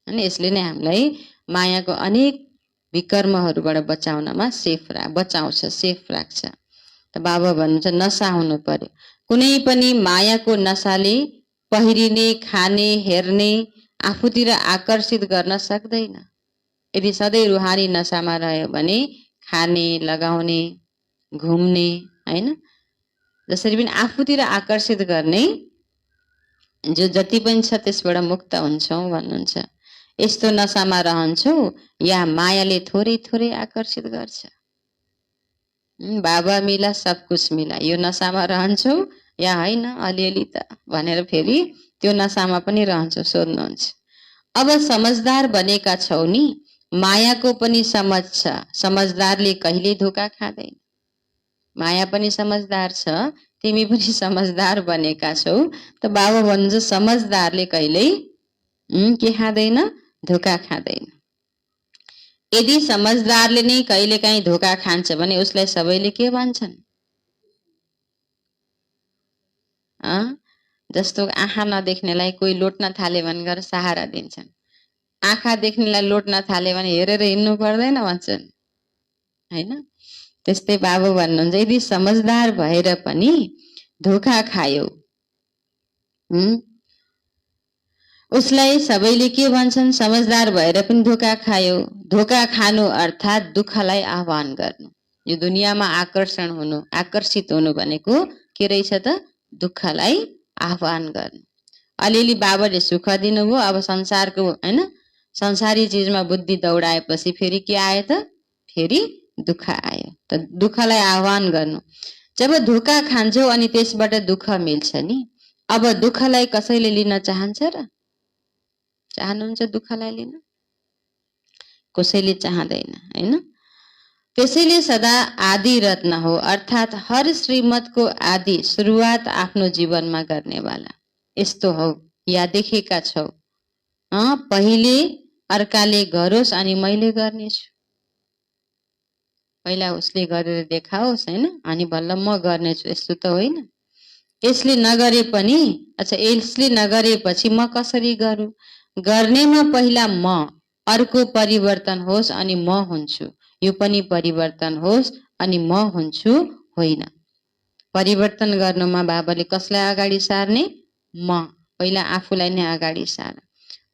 अनि यसले नै हामीलाई मायाको अनेक विकर्महरूबाट बचाउनमा बचाउँछ, सेफ राख्छ। त बाबा भन्नुहुन्छ नशा हुनु पर्यो। कुनै पनि मायाको नशाले पहिरिने, खाने, हेर्ने, आफूतिर आकर्षित गर्न सक्दैन। यदि सधैँ रुहानी नशामा रह्यो भने खाने, लगाउने, घुम्ने, हैन, जसरी पनि आफूतिर आकर्षित गर्ने जो जति पनि छ त्यसबाट मुक्त हुन्छौ भन्नुहुन्छ। यस्तो नशामा रहन्छौ या मायाले थोरै थोरै आकर्षित गर्छ। बाबा मिला सब कुछ मिला, यो नशामा रहन्छौ या होइन अलिअलि त भनेर फेरि त्यो नशामा पनि रहन्छौ, सोध्नुहुन्छ। अब समझदार बनेका छौ नि, मायाको पनि समझ छ, समझदारले कहिले धोका खाँदैन। माया पनि समझदार छ, तिमी पनि समझदार बनेका छौ। त बाबा भन्नुहुन्छ समझदारले कहिल्यै के खाँदैन, धोका खाँदैन। यदि समझदारले नै कहिलेकाहीँ धोका खान्छ भने उसलाई सबैले के भन्छन्? जस्तो आँखा नदेख्नेलाई कोही लोट्न थाले भने गएर सहारा दिन्छन्, आँखा देख्नेलाई लोट्न थाले भने हेरेर हिँड्नु पर्दैन भन्छन्, हैन? त्यस्तै बाबा भन्नुहुन्छ यदि समझदार भएर पनि धोका खायो, उसलाई सबैले के भन्छन्? समझदार भएर पनि धोका खायो। धोका खानु अर्थात् दुःखलाई आह्वान गर्नु। यो दुनियाँमा आकर्षण हुनु, आकर्षित हुनु भनेको के रहेछ त? दुःखलाई आह्वान गर्नु। अलिअलि बाबाले सुख दिनुभयो, अब संसारको हैन संसारी चीजमा बुद्धि दौडाएपछि फेरि के आयो त? फेरि दुःख आयो। त दुःखलाई आह्वान गर्नु। जब धोका खान्छौ अनि त्यसबाट दुःख मिल्छ नि, अब दुःखलाई कसैले लिन चाहन्छ र? चाहनुहुन्छ दुःखलाई लिन? कसैले चाहदैन, हैन? त्यसैले सदा आदि रत्न हो, अर्थात् हर श्रीमतको आदि सुरुवात आफ्नो जीवनमा गर्नेवाला यस्तो हो, या देखेका छौ। पहिले अर्काले गरोस् अनि मैले गर्नेछु। पहिला उसले गरेर देखाओस्, हैन, अनि बल्ल म गर्नेछु, यस्तो त होइन। यसले नगरे पनि, अच्छा यसले नगरेपछि म कसरी गरौँ? गर्नेमा पहिला म, अर्को परिवर्तन होस् अनि म हुन्छु, यो पनि परिवर्तन होस् अनि म हुन्छु होइन। परिवर्तन गर्नुमा बाबाले कसलाई अगाडि सार्ने? म, पहिला आफूलाई नै अगाडि सार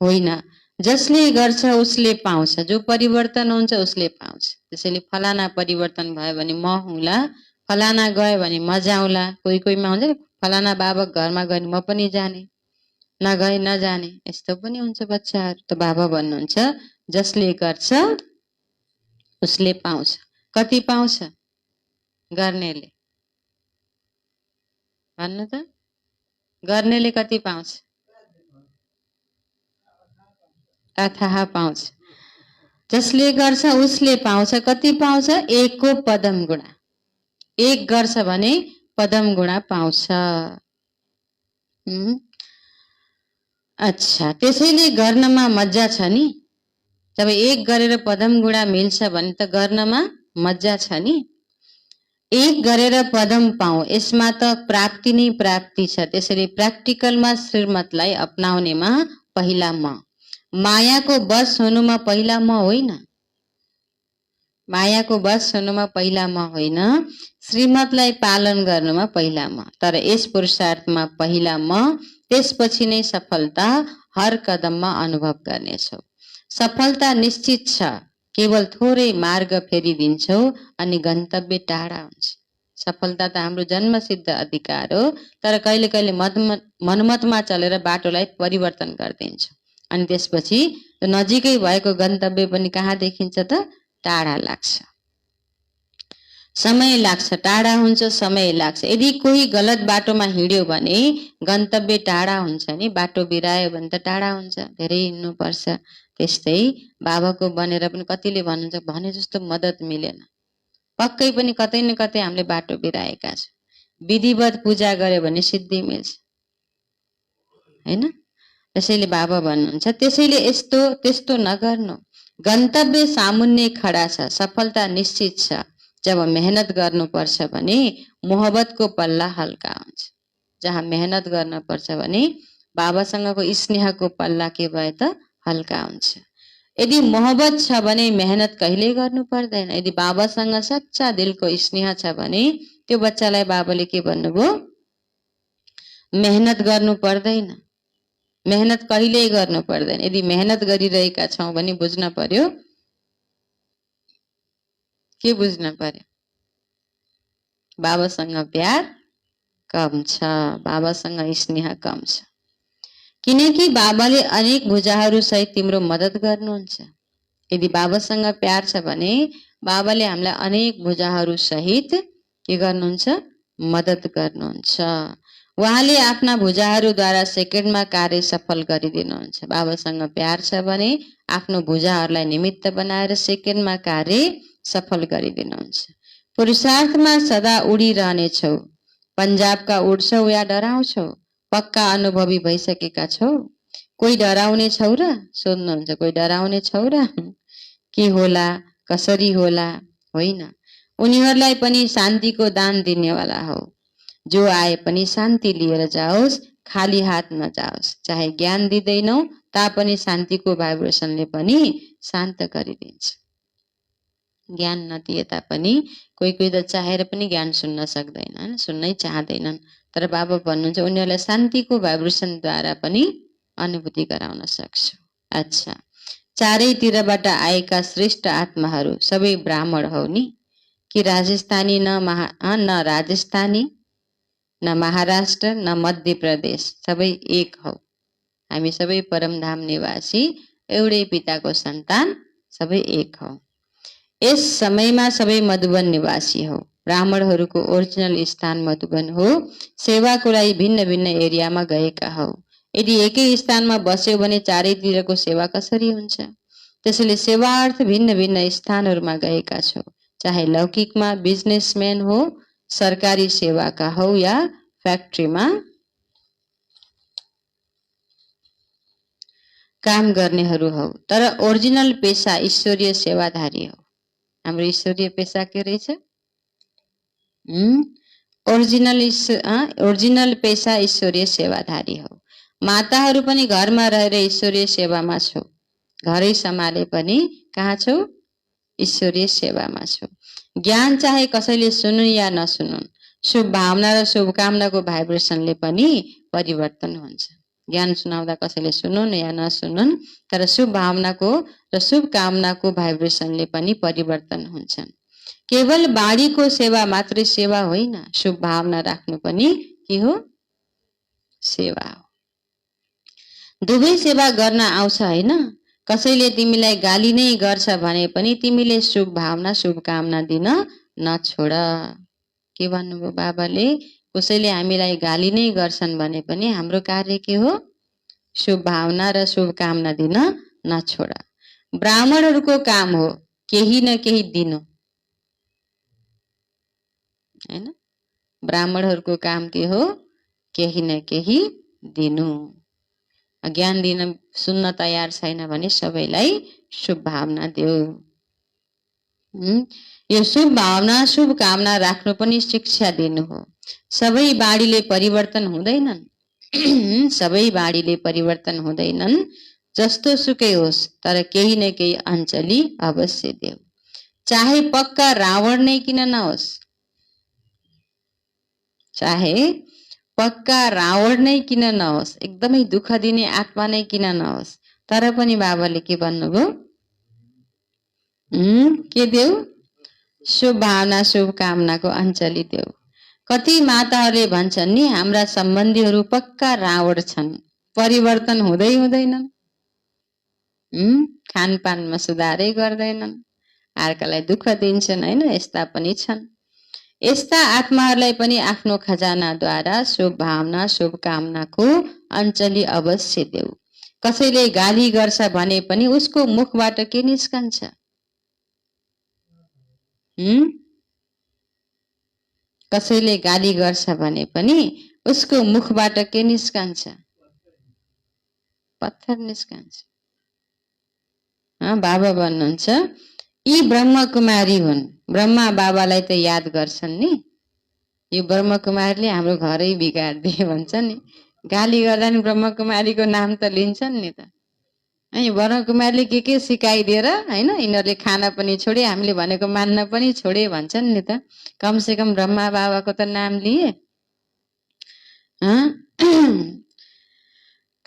होइन। जसले गर्छ उसले पाउँछ, जो परिवर्तन हुन्छ उसले पाउँछ। त्यसैले फलाना परिवर्तन भयो भने म हुँला, फलाना गयो भने म जाउँला। कोही कोहीमा हुन्छ नि, फलाना बाबा घरमा गयो म पनि जाने, नगए नजाने, यस्तो पनि हुन्छ बच्चाहरू। त बाबा भन्नुहुन्छ जसले गर्छ उसले पाउँछ। कति पाउँछ? गर्नेले भन्नु त, गर्नेले कति पाउँछ? अथाह पाउँछ। जसले गर्छ उसले पाउँछ। कति पाउँछ? 1 को पदम गुणा। 1 गर्छ भने पदम गुणा पाउँछ। अच्छा, त्यसैले गर्नमा मजा छ नि। जब 1 गरेर पदम गुणा मिल्छ भने त गर्नमा मजा छ नि। 1 गरेर पदम पाऊ, यसमा त प्राप्ति नै प्राप्ति छ। त्यसैले प्र्याक्टिकलमा श्रीमतलाई अपनाउनेमा पहिला म, मायाको बस हुनुमा पहिला म होइन, मायाको बस हुनुमा पहिला म होइन, श्रीमतलाई पालन गर्नुमा पहिला म, तर यस पुरुषार्थमा पहिला म, त्यसपछि नै सफलता हर कदममा अनुभव गर्नेछौ। सफलता निश्चित छ, केवल थोरै मार्ग फेरिदिन्छौ अनि गन्तव्य टाढा हुन्छ। सफलता त हाम्रो जन्मसिद्ध अधिकार हो, तर कहिले कहिले मनमतमा चलेर बाटोलाई परिवर्तन गरिदिन्छौँ अनि त्यसपछि नजिकै भएको गन्तव्य पनि कहाँ देखिन्छ त? टाढा लाग्छ, समय लाग्छ, टाढा हुन्छ, समय लाग्छ। यदि कोही गलत बाटोमा हिँड्यो भने गन्तव्य टाढा हुन्छ नि, बाटो बिरायो भने त टाढा हुन्छ, धेरै हिँड्नुपर्छ। त्यस्तै बाबाको बनेर पनि कतिले भन्नुहुन्छ भने जस्तो मद्दत मिलेन, पक्कै पनि कतै न कतै हामीले बाटो बिराएका छौँ। विधिवत पूजा गर्यो भने सिद्धि मिल्छ हैन? त्यसैले बाबा भन्नुहुन्छ त्यसैले यस्तो त्यस्तो नगर्नु, गन्तव्य सामुन्ने खडा छ, सफलता निश्चित छ। जब मेहनत गर्नुपर्छ भने मोहब्बतको पल्ला हल्का हुन्छ। जहाँ मेहनत गर्न पर्छ भने बाबासँगको स्नेहको पल्ला के भयो त? हल्का हुन्छ। यदि मोहब्बत छ भने मेहनत कहिल्यै गर्नु पर्दैन। यदि बाबासँग सच्चा दिलको स्नेह छ भने त्यो बच्चालाई बाबाले के भन्नुभयो? मेहनत गर्नु पर्दैन, मेहनत कहिल्यै गर्नु पर्दैन। यदि मेहनत गरिरहेका छौँ भने बुझ्न पर्यो, के बुझ्न पर्यो? बाबासँग प्यार कम छ, बाबासँग स्नेह कम छ। किनकि बाबाले अनेक भुजाहरू सहित तिम्रो मद्दत गर्नुहुन्छ। यदि बाबासँग प्यार छ भने बाबाले हामीलाई अनेक भुजाहरू सहित के गर्नुहुन्छ? मद्दत गर्नुहुन्छ। उहाँले आफ्ना भुजाहरूद्वारा सेकेन्डमा कार्य सफल गरिदिनुहुन्छ। बाबासँग प्यार छ भने आफ्नो भुजाहरूलाई निमित्त बनाएर सेकेन्डमा कार्य सफल गरिदिनुहुन्छ। पुरुषार्थमा सदा उडिरहनेछौ। पन्जाबका उड्छौ या डराउँछौ? पक्का अनुभवी भइसकेका छौ? कोही डराउने छौ र? सोध्नुहुन्छ कोही डराउने छौ र? के होला, कसरी होला? होइन, उनीहरूलाई पनि शान्तिको दान दिनेवाला हो। जो आए पनि शान्ति लिएर जाओस्, खाली हात नजाओस्। चाहे ज्ञान दिँदैनौ तापनि शान्तिको भाइब्रेसनले पनि शान्त गरिदिन्छ। ज्ञान नदिए तापनि कोही कोही त चाहेर पनि ज्ञान सुन्न सक्दैन, सुन्नै चाहँदैनन्। तर बाबा भन्नुहुन्छ उनीहरूलाई शान्तिको भाइब्रेसनद्वारा पनि अनुभूति गराउन सक्छु। अच्छा, चारैतिरबाट आएका श्रेष्ठ आत्माहरू सबै ब्राह्मण हौ नि? कि राजस्थानी न राजस्थानी, न महाराष्ट्र, न मध्य प्रदेश, सबै एक हौ। हामी सबै परमधाम निवासी, एउटै पिताको सन्तान, सबै एक हौ। यस समयमा सबै मधुबन निवासी हौ। ब्राह्मणहरूको ओरिजिनल स्थान मधुबन हो। सेवाको लागि भिन्न भिन्न एरियामा गएका हौ। यदि एकै स्थानमा बस्यो भने चारैतिरको सेवा कसरी हुन्छ? त्यसैले सेवार्थ भिन्न भिन्न स्थानहरूमा गएका छौ। चाहे लौकिकमा बिजनेसम्यान हो, सरकारी सेवाका हौ या फ्याक्ट्रीमा काम गर्नेहरू हौ, तर ओरिजिनल पेसा ईश्वरीय सेवाधारी हौ। हाम्रो ईश्वरीय पेसा के रहेछ? ओरिजिनल पेसा ईश्वरीय सेवाधारी हौ। माताहरू पनि घरमा रहेर ईश्वरीय सेवामा छौ। घरै सम्हाले पनि कहाँ छौ? ईश्वरीय सेवामा छौ। ज्ञान चाहे कसैले सुनुन् या नसुनुन्, शुभ भावना र शुभकामनाको भाइब्रेसनले पनि परिवर्तन हुन्छ। ज्ञान सुनाउँदा कसैले सुनुन् या नसुनुन्, तर शुभ भावनाको र शुभकामनाको भाइब्रेसनले पनि परिवर्तन हुन्छन्। केवल बाणीको सेवा मात्रै सेवा होइन, शुभ भावना राख्नु पनि के हो? सेवा हो। दुवै सेवा गर्न आउँछ होइन? कसैले तिमीलाई गाली नै गर्छ भने पनि तिमीले शुभ भावना शुभकामना दिन नछोड। के भन्नुभयो बाबाले? कसैले हामीलाई गाली नै गर्छन् भने पनि हाम्रो कार्य के हो? शुभ भावना र शुभकामना दिन नछोड। ब्राह्मणहरूको काम हो केही न केही दिनु हैन? ब्राह्मणहरूको काम के हो? केही न केही दिनु। ज्ञान दिन सुन्न तयार छैन भने सबैलाई शुभ भावना देऊ। यो शुभ भावना शुभकामना राख्नु पनि शिक्षा दिनु हो। सबै बाणीले परिवर्तन हुँदैनन्, सबै बाणीले परिवर्तन हुँदैनन्। जस्तो सुकै होस्, तर केही न केही अञ्जली अवश्य देऊ। चाहे पक्का रावण नै किन नहोस्, चाहे पक्का रावण नै किन नहोस्, एकदमै दुःख दिने आत्मा नै किन नहोस्, तर पनि बाबाले के भन्नुभयो, के देऊ, शुभ भावना शुभ कामनाको अञ्जली देऊ। कति माताहरूले भन्छन् नि हाम्रा सम्बन्धीहरू पक्का रावण छन्, परिवर्तन हुँदै हुँदैनन्, खानपानमा सुधारै गर्दैनन्, अर्कालाई दुःख दिन्छन् हैन, यस्ता पनि छन्। यस्ता आत्माहरूलाई पनि आफ्नो खजानाद्वारा शुभ भावना शुभ कामनाको अञ्जली अवश्य देऊ। कसैले गाली गर्छ भने पनि उसको मुखबाट के निस्कन्छ, कसैले गाली गर्छ भने पनि उसको मुखबाट के निस्कन्छ, पत्थर निस्कन्छ। बाबा भन्नुहुन्छ यी ब्रह्मकुमारी हुन्, ब्रह्मा बाबालाई त याद गर्छन् नि, यो ब्रह्मकुमारीले हाम्रो घरै बिगार्दिए भन्छ नि, गाली गर्दा नि ब्रह्मकुमारीको नाम त लिन्छन् नि त। यो ब्रह्मकुमारीले के सिकाइदिएर हैन, यिनीहरूले खाना पनि छोडे, हामीले भनेको मान्न पनि छोडे भन्छन् नि त। कमसे कम ब्रह्मा बाबाको त नाम लिए।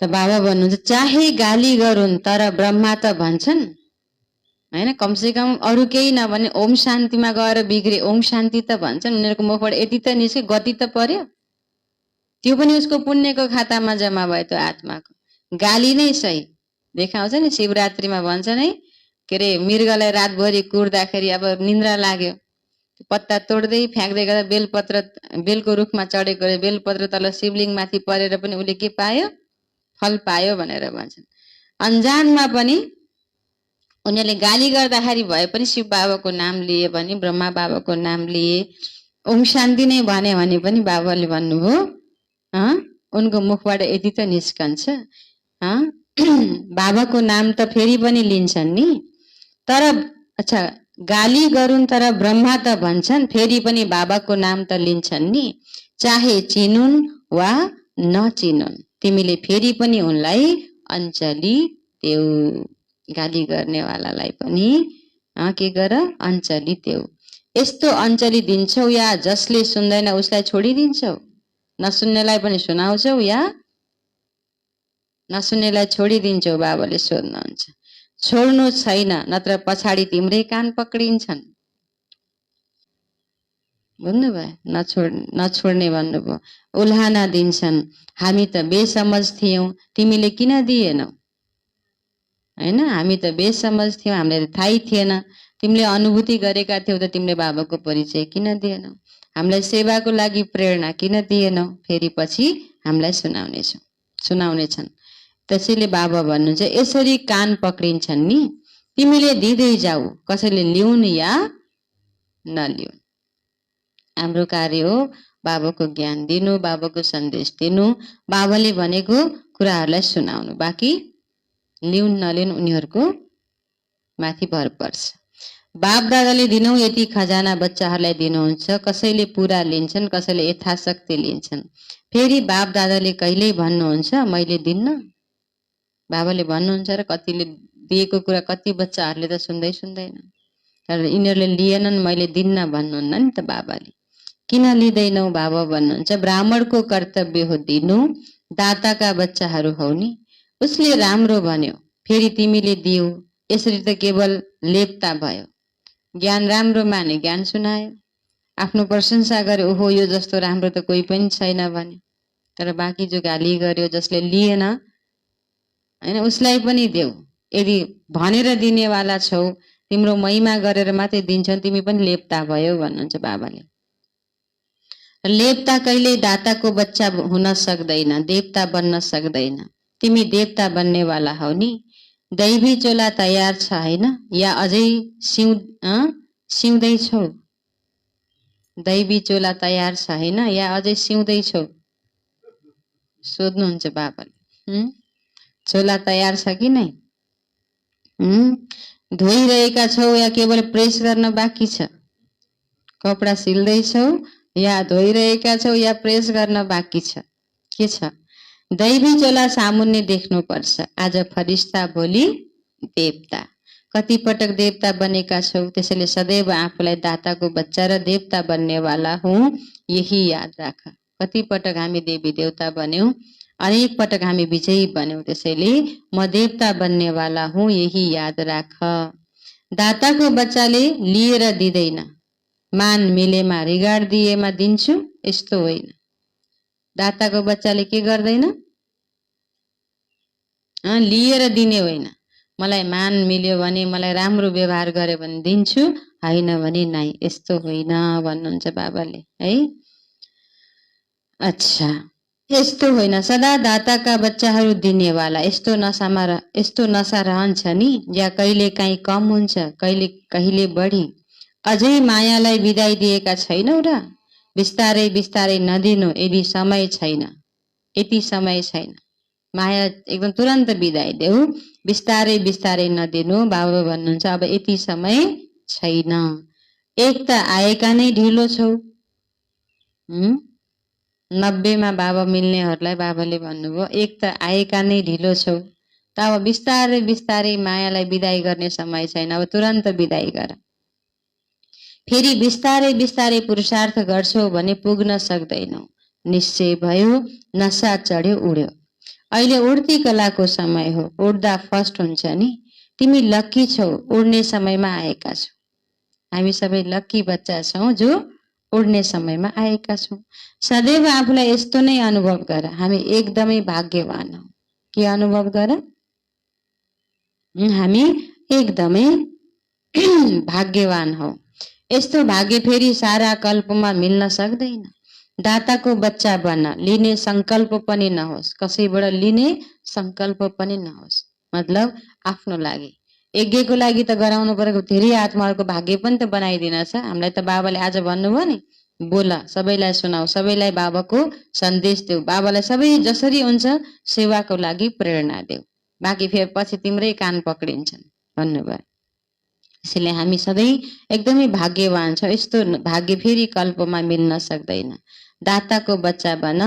त बाबा भन्नुहुन्छ चाहे गाली गरून् तर ब्रह्मा त भन्छन् हैन, कमसे कम अरू केही नभने ओम शान्तिमा गएर बिग्रे ओम शान्ति त भन्छन्। उनीहरूको मुखबाट यति त निस्के, गति त पर्यो, त्यो पनि उसको पुण्यको खातामा जम्मा भयो त्यो आत्माको। गाली नै सही देखाउँछ नि, शिवरात्रिमा भन्छ नै के अरे मृगलाई रातभरि कुर्दाखेरि अब निन्द्रा लाग्यो, पत्ता तोड्दै फ्याँक्दै गर्दा बेलपत्र, बेलको रुखमा चढेको बेलपत्र तल शिवलिङ माथि परेर पनि उसले के पायो, फल पायो भनेर भन्छन्। अन्जानमा पनि उनीहरूले गाली गर्दाखेरि भए पनि शिव बाबाको नाम लिए भने, ब्रह्मा बाबाको नाम लिए, ओम शान्ति नै भने पनि बाबाले भन्नुभयो उनको मुखबाट यति त निस्कन्छ। बाबाको नाम त फेरि पनि लिन्छन् नि, तर अच्छा गाली गरून् तर ब्रह्मा त भन्छन्, फेरि पनि बाबाको नाम त लिन्छन् नि। चाहे चिनुन् वा नचिनुन् तिमीले फेरि पनि उनलाई अञ्जली देऊ। गाली गर्नेवालालाई पनि के गर, अञ्जली देऊ। यस्तो अञ्जली दिन्छौ या जसले सुन्दैन उसलाई छोडिदिन्छौ, नसुन्नेलाई पनि सुनाउँछौ या नसुन्नेलाई छोडिदिन्छौ, बाबाले सोध्नुहुन्छ। छोड्नु छैन नत्र पछाडि तिम्रै कान पक्रिन्छन्। बुझ्नुभयो, नछोड्ने भन्नुभयो। उल्हाना दिन्छन्, हामी त बेसमझ थियौं तिमीले किन दिएनौ हैन, हामी त बेसमझ थियौं हामीलाई थाहै थिएन, तिमीले अनुभूति गरेका थियौ त तिमीले बाबाको परिचय किन दिएनौ, हामीलाई सेवाको लागि प्रेरणा किन दिएनौ, फेरि पछि हामीलाई सुनाउनेछन्। त्यसैले बाबा भन्नुहुन्छ यसरी कान पक्रिन्छन् नि, तिमीले दिँदै जाऊ, कसैले लिउन् या नलिउन्। हाम्रो कार्य हो बाबाको ज्ञान दिनु, बाबाको सन्देश दिनु, बाबाले भनेको कुराहरूलाई सुनाउनु, बाँकी लिउन् नलिउन् उनीहरूको माथि भर पर्छ। बाप दादाले दिनौ यति खजाना बच्चाहरूलाई दिनुहुन्छ, कसैले पुरा लिन्छन्, कसैले यथाशक्ति लिन्छन्। फेरि बाप दादाले कहिल्यै भन्नुहुन्छ मैले दिन्न, बाबाले भन्नुहुन्छ र कतिले दिएको कुरा कति बच्चाहरूले त सुन्दैन, तर यिनीहरूले लिएनन् मैले दिन्न भन्नुहुन्न नि त बाबाले। किन लिँदैनौ, बाबा भन्नुहुन्छ ब्राह्मणको कर्तव्य हो दिनु, दाताका बच्चाहरू हौ नि, उसले राम्रो भन्यो फेरि तिमीले दियौ, यसरी त केवल लेप्ता भयो। ज्ञान राम्रो माने ज्ञान सुनायो, आफ्नो प्रशंसा गर्यो, ओहो यो जस्तो राम्रो त कोही पनि छैन भन्यो, तर बाँकी जो गाली गर्यो, जसले लिएन हैन उसलाई पनि देऊ। यदि भनेर दिनेवाला छौ, तिम्रो महिमा गरेर मात्रै दिन्छन्, तिमी पनि लेप्ता भयो भन्नुहुन्छ बाबाले। लेप्ता कहिले दाताको बच्चा हुन सक्दैन, देवता बन्न सक्दैन। तिमी देवता बन्नेवाला हौ नि। दैवी चोला तयार छ हैन, या अझै सिउँदै छौ? दैवी चोला तयार छ हैन, या अझै सिउँदै छौ? सोध्नुहुन्छ बाबाले। चोला तयार छ कि नै? धोइरहेका छौ या केवल प्रेस गर्न बाँकी छ? कपडा सिल्दैछौ या धोइरहेका छौ या प्रेस गर्न बाँकी छ? के छ? दैवी चोला सामुन्ने देख्नुपर्छ। आज फरिस्ता भोलि देवता। कति पटक देवता बनेका छौ, त्यसैले सदैव आफूलाई दाताको बच्चा र देवता बन्नेवाला हुँ यही याद राख। कति पटक हामी देवी देवता बन्यौं, अनेक पटक हामी विजयी बन्यौं। त्यसैले म देवता बन्नेवाला हुँ, यही याद राख। दाताको बच्चाले लिएर दिँदैन, मान मिलेमा रिगार्ड दिएमा दिन्छु, यस्तो होइन। दाताको बच्चाले के गर्दैन? लिएर दिने होइन, मलाई मान मिल्यो भने, मलाई राम्रो व्यवहार गर्यो भने दिन्छु, होइन भने नाइ, यस्तो होइन भन्नुहुन्छ बाबाले है। अच्छा, यस्तो होइन, सदा दाताका बच्चाहरू दिनेवाला। यस्तो नशा रहन्छ नि, या कहिले काहीँ कम हुन्छ, कहिले कहिले बढी। अझै मायालाई बिदाई दिएका छैनौ र? बिस्तारै बिस्तारै नदिनु यदि समय छैन, यति समय छैन। माया एकदम तुरन्त बिदाई देऊ, बिस्तारै बिस्तारै नदिनु। बाबा भन्नुहुन्छ अब यति समय छैन। एक त आएका नै ढिलो छौ। 90 मा बाबा मिल्नेहरूलाई बाबाले भन्नुभयो एक त आएका नै ढिलो छौ, त अब बिस्तारै बिस्तारै मायालाई बिदाई गर्ने समय छैन, अब तुरन्त बिदाई गर। फेरि बिस्तारै बिस्तारै पुरुषार्थ गर्छौ भने पुग्न सक्दैनौ। निश्चय भयो, नशा चढ्यो, उड्यो। अहिले उड्ती कलाको समय हो, उड्दा फर्स्ट हुन्छ नि। तिमी लक्की छौ, उड्ने समयमा आएका छौ। हामी सबै लक्की बच्चा छौं जो उड्ने समयमा आएका छौं। सदैव आफूलाई यस्तो नै अनुभव गर, हामी एकदमै भाग्यवान हौ। के अनुभव गर? हामी एकदमै भाग्यवान हौ। यस्तो भाग्य फेरि सारा कल्पमा मिल्न सक्दैन। दाताको बच्चा बन्न, लिने संकल्प पनि नहोस्, कसैबाट लिने संकल्प पनि नहोस्। मतलब आफ्नो लागि, यज्ञको लागि त गराउनु परेको, धेरै आत्माहरूको भाग्य पनि त बनाइदिन छ। हामीलाई त बाबाले आज भन्नुभयो नि, बोल सबैलाई सुनाऊ, सबैलाई बाबाको सन्देश देऊ, बाबालाई सबै जसरी हुन्छ सेवाको लागि प्रेरणा देऊ, बाँकी फेरि पछि तिम्रै कान पक्रिन्छन् भन्नुभयो। यसैले हामी सधैँ एकदमै भाग्यवान छौँ। यस्तो भाग्य फेरि कल्पमा मिल्न सक्दैन। दाताको बच्चा बन,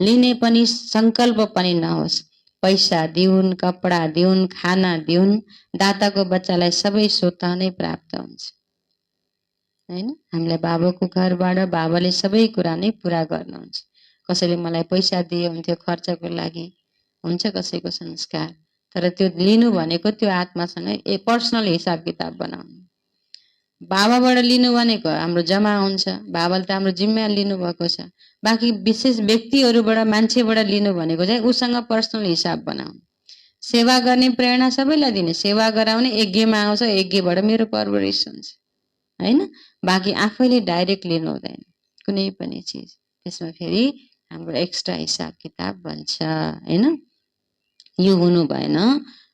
लिने पनि संकल्प पनि नहोस्। पैसा दिउन्, कपडा दिउन्, खाना दिउन्, दाताको बच्चालाई सबै स्वतः नै प्राप्त हुन्छ हैन। हामीलाई बाबाको घरबाट बाबाले सबै कुरा नै पुरा गर्नुहुन्छ। कसैले मलाई पैसा दिए हुन्थ्यो खर्चको लागि, हुन्छ कसैको संस्कार, तर त्यो लिनु भनेको त्यो आत्मासँग पर्सनल हिसाब किताब बनाउनु। बाबाबाट लिनु भनेको हाम्रो जम्मा हुन्छ, बाबाले त हाम्रो जिम्मा लिनु भएको छ। बाँकी विशेष व्यक्तिहरूबाट, मान्छेबाट लिनु भनेको चाहिँ उसँग पर्सनल हिसाब बनाउनु। सेवा गर्ने प्रेरणा सबैलाई दिने, सेवा गराउने, यज्ञमा आउँछ, यज्ञबाट मेरो परवरिश हुन्छ हैन। बाँकी आफैले डाइरेक्ट लिनु हुँदैन कुनै पनि चिज, त्यसमा फेरि हाम्रो एक्स्ट्रा हिसाब किताब बन्छ हैन। यो हुनु भएन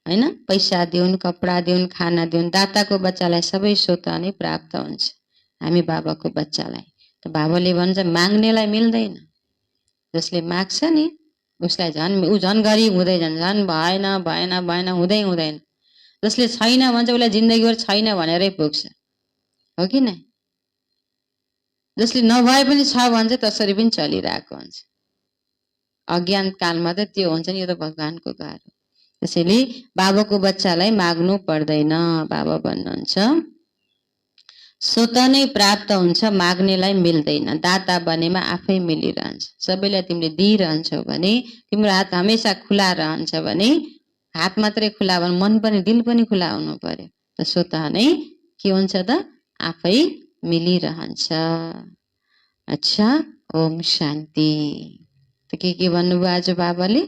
हैन। पैसा दिउन्, कपडा दिउन्, खाना दिउन्, दाताको बच्चालाई सबै स्वतः नै प्राप्त हुन्छ। हामी बाबाको बच्चालाई त बाबाले भन्छ माग्नेलाई मिल्दैन, जसले माग्छ नि उसलाई झन् गरिब हुँदै जान्छ, झन् भएन भएन भएन हुँदै हुँदैन। जसले छैन भन्छ उसलाई जिन्दगीभर छैन भनेरै पुग्छ, हो कि नै? जसले नभए पनि छ भन्छ त्यसरी पनि चलिरहेको हुन्छ। अज्ञान कालमा त त्यो हुन्छ नि, यो त भगवानको घर हो। त्यसैले बाबाको बच्चालाई माग्नु पर्दैन। बाबा भन्नुहुन्छ स्वतः नै प्राप्त हुन्छ, माग्नेलाई मिल्दैन। दाता बनेमा आफै मिलिरहन्छ। सबैलाई तिमीले दिइरहन्छौ भने, तिम्रो हात हमेशा खुला रहन्छ भने, हात मात्रै खुला भने मन पनि दिल पनि खुला हुनु पर्यो, त स्वतः नै के हुन्छ त आफै मिलिरहन्छ। अच्छा, ओम शान्ति। त के भन्नुभयो आज बाबाले?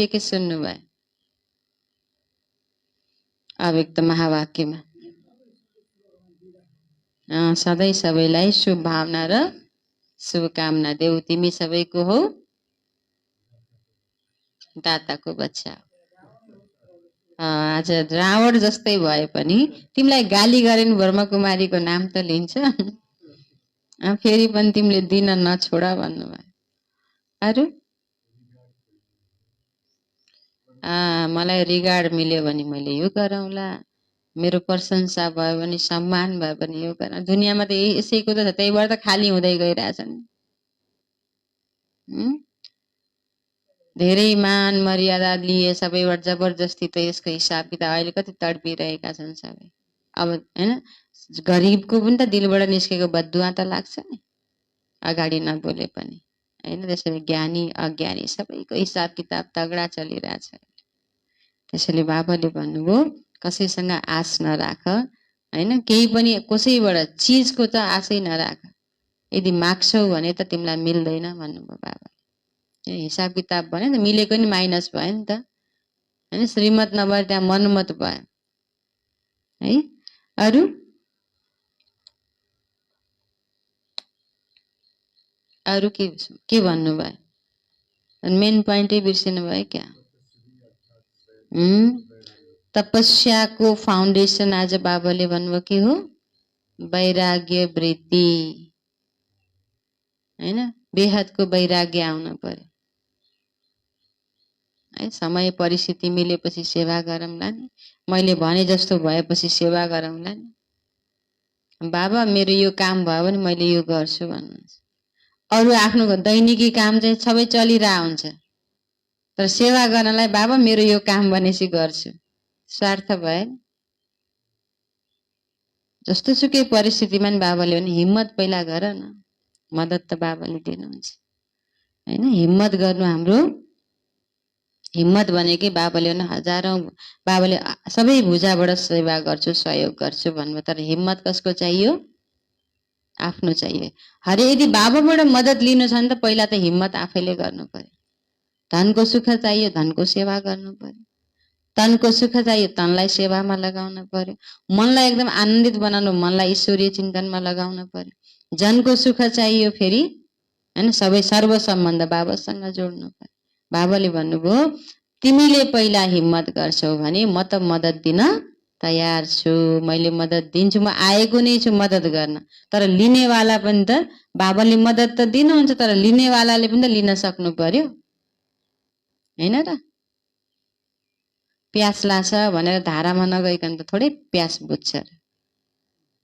के सुन्नुभयो? अब एकदम महावाक्यमा सधैँ सबैलाई शुभ भावना र शुभकामना देऊ। तिमी सबैको हौ दाताको बच्चा। आज रावण जस्तै भए पनि तिमीलाई गाली गरेन ब्रह्मकुमारीको नाम त लिन्छ, फेरि पनि तिमीले दिन नछोड भन्नुभयो। अरू मलाई रिगार्ड मिल्यो भने मैले यो गरौँला, मेरो प्रशंसा भयो भने, सम्मान भयो भने यो गरौँ। दुनियाँमा त यसैको त छ, त्यहीबाट त खाली हुँदै गइरहेछन्। धेरै मान मर्यादा लिए सबैबाट जबरजस्ती, त यसको हिसाब किताब अहिले कति तडपिरहेका छन् सबै। अब हैन, गरिबको पनि त दिलबाट निस्केको बदुवा त लाग्छ नि। अगाडि नबोले पनि, होइन। त्यसैले ज्ञानी अज्ञानी सबैको हिसाब किताब तगडा चलिरहेछ। त्यसैले बाबाले भन्नुभयो कसैसँग आश नराख, होइन। केही पनि कसैबाट चिजको त आशै नराख। यदि माग्छौ भने त तिमीलाई मिल्दैन भन्नुभयो बाबाले। हिसाब किताब भने त मिलेको नि माइनस भयो नि त, होइन। श्रीमत नभएर त्यहाँ मनमत भयो है। अरू अरू के भन्नुभयो? मेन पोइन्टै बिर्सिनु भयो क्या? तपस्याको फाउन्डेसन आज बाबाले भन्नुभयो के हो? वैराग्य वृत्ति, होइन। बेहदको वैराग्य आउन पर्यो है। समय परिस्थिति मिलेपछि सेवा गरौँला नि, मैले भने जस्तो भएपछि सेवा गरौँला नि। बाबा मेरो यो काम भयो भने मैले यो गर्छु भन्नुहुन्छ। अरू आफ्नो दैनिकी काम चाहिँ सबै चलिरहेको हुन्छ, तर सेवा गर्नलाई बाबा मेरो यो काम भनेपछि गर्छु, स्वार्थ भयो। जस्तो सुकै परिस्थितिमा नि बाबाले भने हिम्मत पहिला गर न, मद्दत त बाबाले दिनुहुन्छ, होइन। हिम्मत गर्नु हाम्रो हिम्मत भनेकै बाबाले भने हजारौं, बाबाले सबै भुजाबाट सेवा गर्छु सहयोग गर्छु भन्नु, तर हिम्मत कसको चाहियो? आफ्नो चाहियो। हरे यदि बाबाबाट मद्दत लिनु छ भने त पहिला त हिम्मत आफैले गर्नु पर्यो। धनको सुख चाहियो, धनको सेवा गर्नु पर्यो। तनको सुख चाहियो, तनलाई सेवामा लगाउन पर्यो। मनलाई एकदम आनन्दित बनाउनु, मनलाई ईश्वरीय चिन्तनमा लगाउन पर्यो। जनको सुख चाहियो फेरि, होइन, सबै सर्व सम्बन्ध बाबासँग जोड्नु पर्यो। बाबाले भन्नुभयो तिमीले पहिला हिम्मत गर्छौ भने म त मद्दत दिन तयार छु, मैले मद्दत दिन्छु, म आएको नै छु मद्दत गर्न। तर लिनेवाला पनि त बाबाले मद्दत त दिनुहुन्छ, तर लिनेवालाले पनि त लिन सक्नु पर्यो, होइन र। प्यास लाग्छ भनेर धारामा नगइकन त थोरै प्यास बुझ्छ र।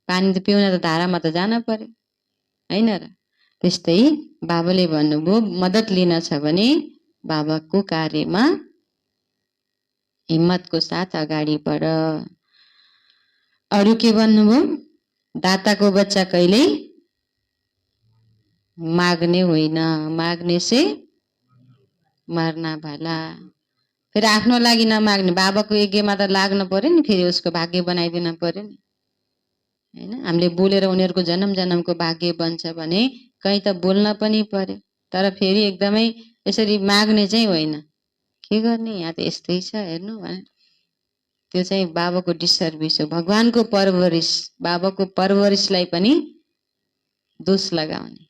पानी त पिउन त धारामा त जान पर्यो, होइन र। त्यस्तै बाबाले भन्नुभयो मद्दत लिन छ भने बाबाको कार्यमा हिम्मतको साथ अगाडि बढ। अरू के भन्नुभयो? दाताको बच्चा कहिल्यै माग्ने होइन, माग्ने से मर्ना भला। फेरि आफ्नो लागि नमाग्ने, बाबाको यज्ञमा त लाग्न पर्यो नि, फेरि उसको भाग्य बनाइदिन पर्यो नि, होइन। हामीले बोलेर उनीहरूको जन्म जन्मको भाग्य बन्छ भने कहीँ त बोल्न पनि पर्यो, तर फेरि एकदमै यसरी माग्ने चाहिँ होइन। के गर्ने, यहाँ त यस्तै छ हेर्नु भने त्यो चाहिँ बाबाको डिसर्भिस हो। भगवानको परवरिश, बाबाको परवरिशलाई पनि दोष लगाउने।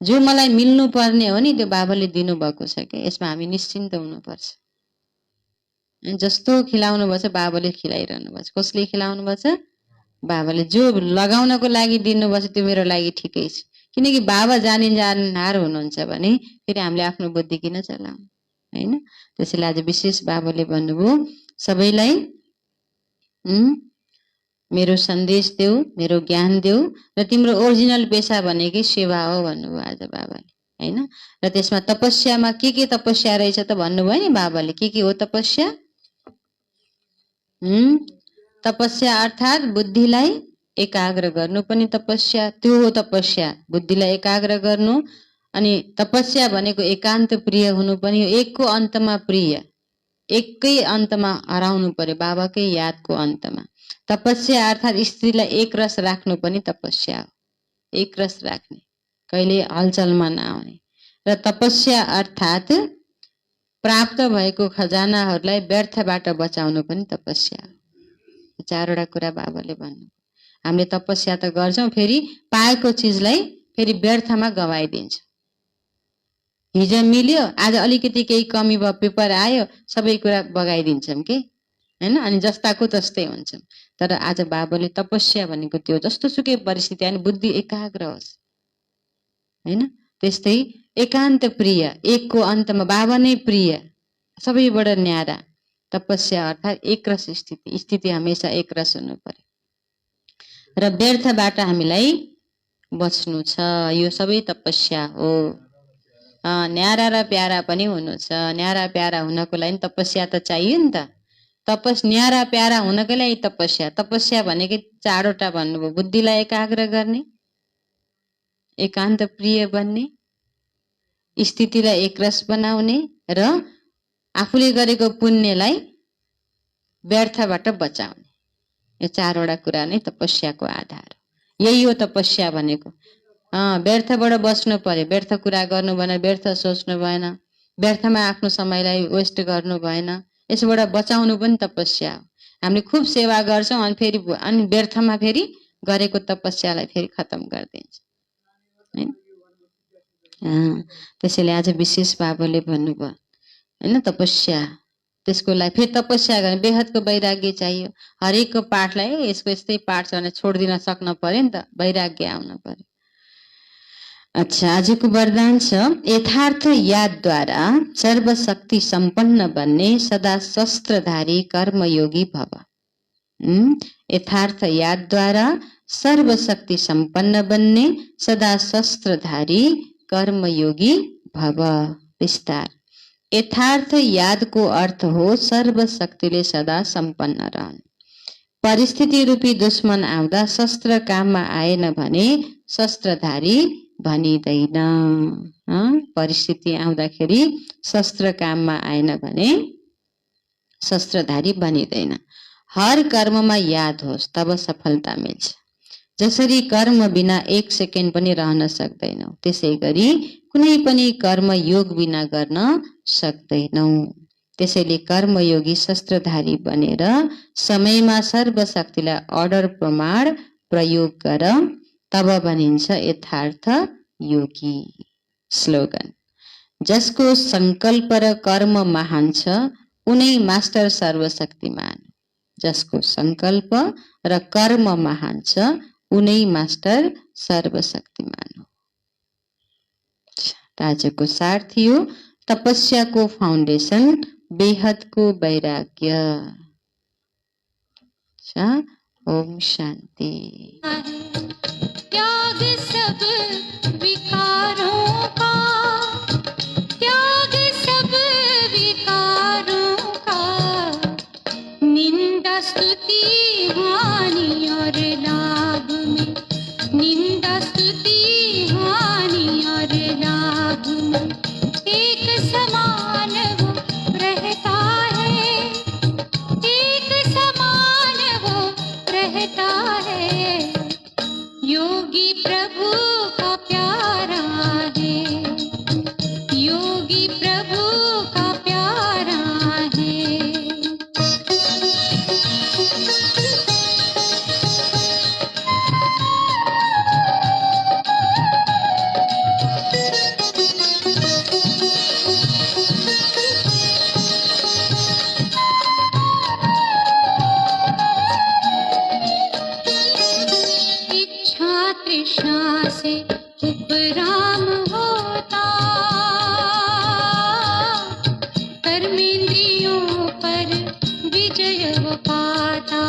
जो मलाई मिल्नु पर्ने हो नि त्यो बाबाले दिनुभएको छ क्या, यसमा हामी निश्चिन्त हुनुपर्छ। जस्तो खिलाउनु भएको छ बाबाले खिलाइरहनु भएको छ। कसले खिलाउनु भएको छ? बाबाले। जो लगाउनको लागि दिनुभएको छ त्यो मेरो लागि ठिकै छ, किनकि बाबा जानिनहार हुनुहुन्छ भने फेरि हामीले आफ्नो बुद्धि किन चलाउनु, होइन। त्यसैले आज विशेष बाबाले भन्नुभयो सबैलाई मेरो सन्देश देऊ, मेरो ज्ञान देऊ, र तिम्रो ओरिजिनल पेसा भनेकै सेवा हो भन्नुभयो आज बाबाले, होइन। र त्यसमा तपस्यामा के तपस्या रहेछ त भन्नुभयो नि बाबाले। के हो तपस्या? तपस्या अर्थात् बुद्धिलाई एकाग्र गर्नु पनि तपस्या, त्यो हो तपस्या, बुद्धिलाई एकाग्र गर्नु। अनि तपस्या भनेको एकान्त प्रिय हुनु पनि हो, एकको अन्तमा प्रिय, एकै अन्तमा हराउनु पर्यो, बाबाकै यादको अन्तमा। तपस्या अर्थात् स्त्रीलाई एक रस राख्नु पनि तपस्या हो, एक रस राख्ने, कहिले हलचलमा नआउने। र तपस्या अर्थात् प्राप्त भएको खजानाहरूलाई व्यर्थबाट बचाउनु पनि तपस्या हो। चारवटा कुरा बाबाले भन्नु। हामीले तपस्या त गर्छौँ, फेरि पाएको चिजलाई फेरि व्यर्थमा गवाइदिन्छौँ। हिजो मिल्यो, आज अलिकति केही कमी भयो, पेपर आयो, सबै कुरा बगाइदिन्छौँ कि, होइन। अनि जस्ताको तस्तै हुन्छौँ। तर आज बाबाले तपस्या भनेको त्यो जस्तो सुकै परिस्थिति अनि बुद्धि एकाग्र होस्, होइन। त्यस्तै एकान्त प्रिय, एकको अन्तमा बाबा नै प्रिय, सबैबाट न्यारा। तपस्या अर्थात् एकरस स्थिति, स्थिति हमेसा एकरस हुनु पर्यो। र व्यर्थबाट हामीलाई बच्नु छ, यो सबै तपस्या हो। न्यारा र प्यारा पनि हुनु छ। न्यारा प्यारा हुनको लागि तपस्या त चाहियो नि त। न्यारा प्यारा हुनको लागि तपस्या। तपस्या भनेकै चारवटा भन्नुभयो। बुद्धिलाई एकाग्र गर्ने, एकान्त प्रिय बन्ने, स्थितिलाई एकरस बनाउने र आफूले गरेको पुण्यलाई व्यर्थबाट बचाउने। यो चारवटा कुरा नै तपस्याको आधार हो। यही हो तपस्या भनेको। व्यर्थबाट बस्नु पर्यो, व्यर्थ कुरा गर्नु भएन, व्यर्थ सोच्नु भएन, व्यर्थमा आफ्नो समयलाई वेस्ट गर्नु भएन। यसबाट बचाउनु पनि तपस्या हो। हामीले खुब सेवा गर्छौँ अनि व्यर्थमा फेरि गरेको तपस्यालाई फेरि खत्तम गरिदिन्छ। त्यसैले आज विशेष बाबाले भन्नुभयो होइन, तपस्या, त्यसको लागि फेरि तपस्या गर्ने बेहदको वैराग्य चाहियो। हरेकको पाठलाई यसको यस्तै पाठ छ भने छोडिदिन सक्न पर्यो नि त, वैराग्य आउन पर्यो। अच्छा, आजको वरदान छ यथार्थ यादद्वारा सर्वशक्ति सम्पन्न बन्ने सदा शस्त्रधारी कर्मयोगी भव। यथार्थ यादद्वारा सर्वशक्ति सम्पन्न बन्ने सदा शस्त्रधारी कर्मयोगी भव। विस्तार। यथार्थ यादको अर्थ हो सर्वशक्तिले सदा सम्पन्न रहनु। परिस्थिति रूपी दुश्मन आउँदा शस्त्र काममा आएन भने शस्त्रधारी भनिँदैन। परिस्थिति आउँदाखेरि शस्त्र काममा आएन भने शस्त्रधारी बनिँदैन। हर कर्ममा याद होस् तब सफलता मिल्छ। जसरी कर्म बिना एक सेकेन्ड पनि रहन सक्दैनौ, त्यसै गरी कुनै पनि कर्म योग बिना गर्न सक्दैनौ। त्यसैले कर्मयोगी शस्त्रधारी बनेर समयमा सर्वशक्तिलाई अर्डर प्रमाण प्रयोग गर, तब बनिन्छ यथार्थ योगी। स्लोगन। जसको संकल्प र कर्म महान छ उनै मास्टर सर्वशक्तिमान। जसको संकल्प र कर्म महान छ उनै मास्टर सर्वशक्तिमान हो। आजको सार थियो तपस्याको फाउन्डेसन बेहदको वैराग्य। ओम शान्ति। त्याग सब विकारों का, त्याग सब विकारों का, निंदा स्तुति हानि और लाभ में, निंदा स्तुति हानि और लाभ में एक समान वो रहता है, एक समान वो रहता है। योगी प्रभु का प्यारा है, योगी प्रभु का प्यारा है। इच्छा तृष्णा से उपराम होता, कर्मेंद्रियों पर विजय वो पाता।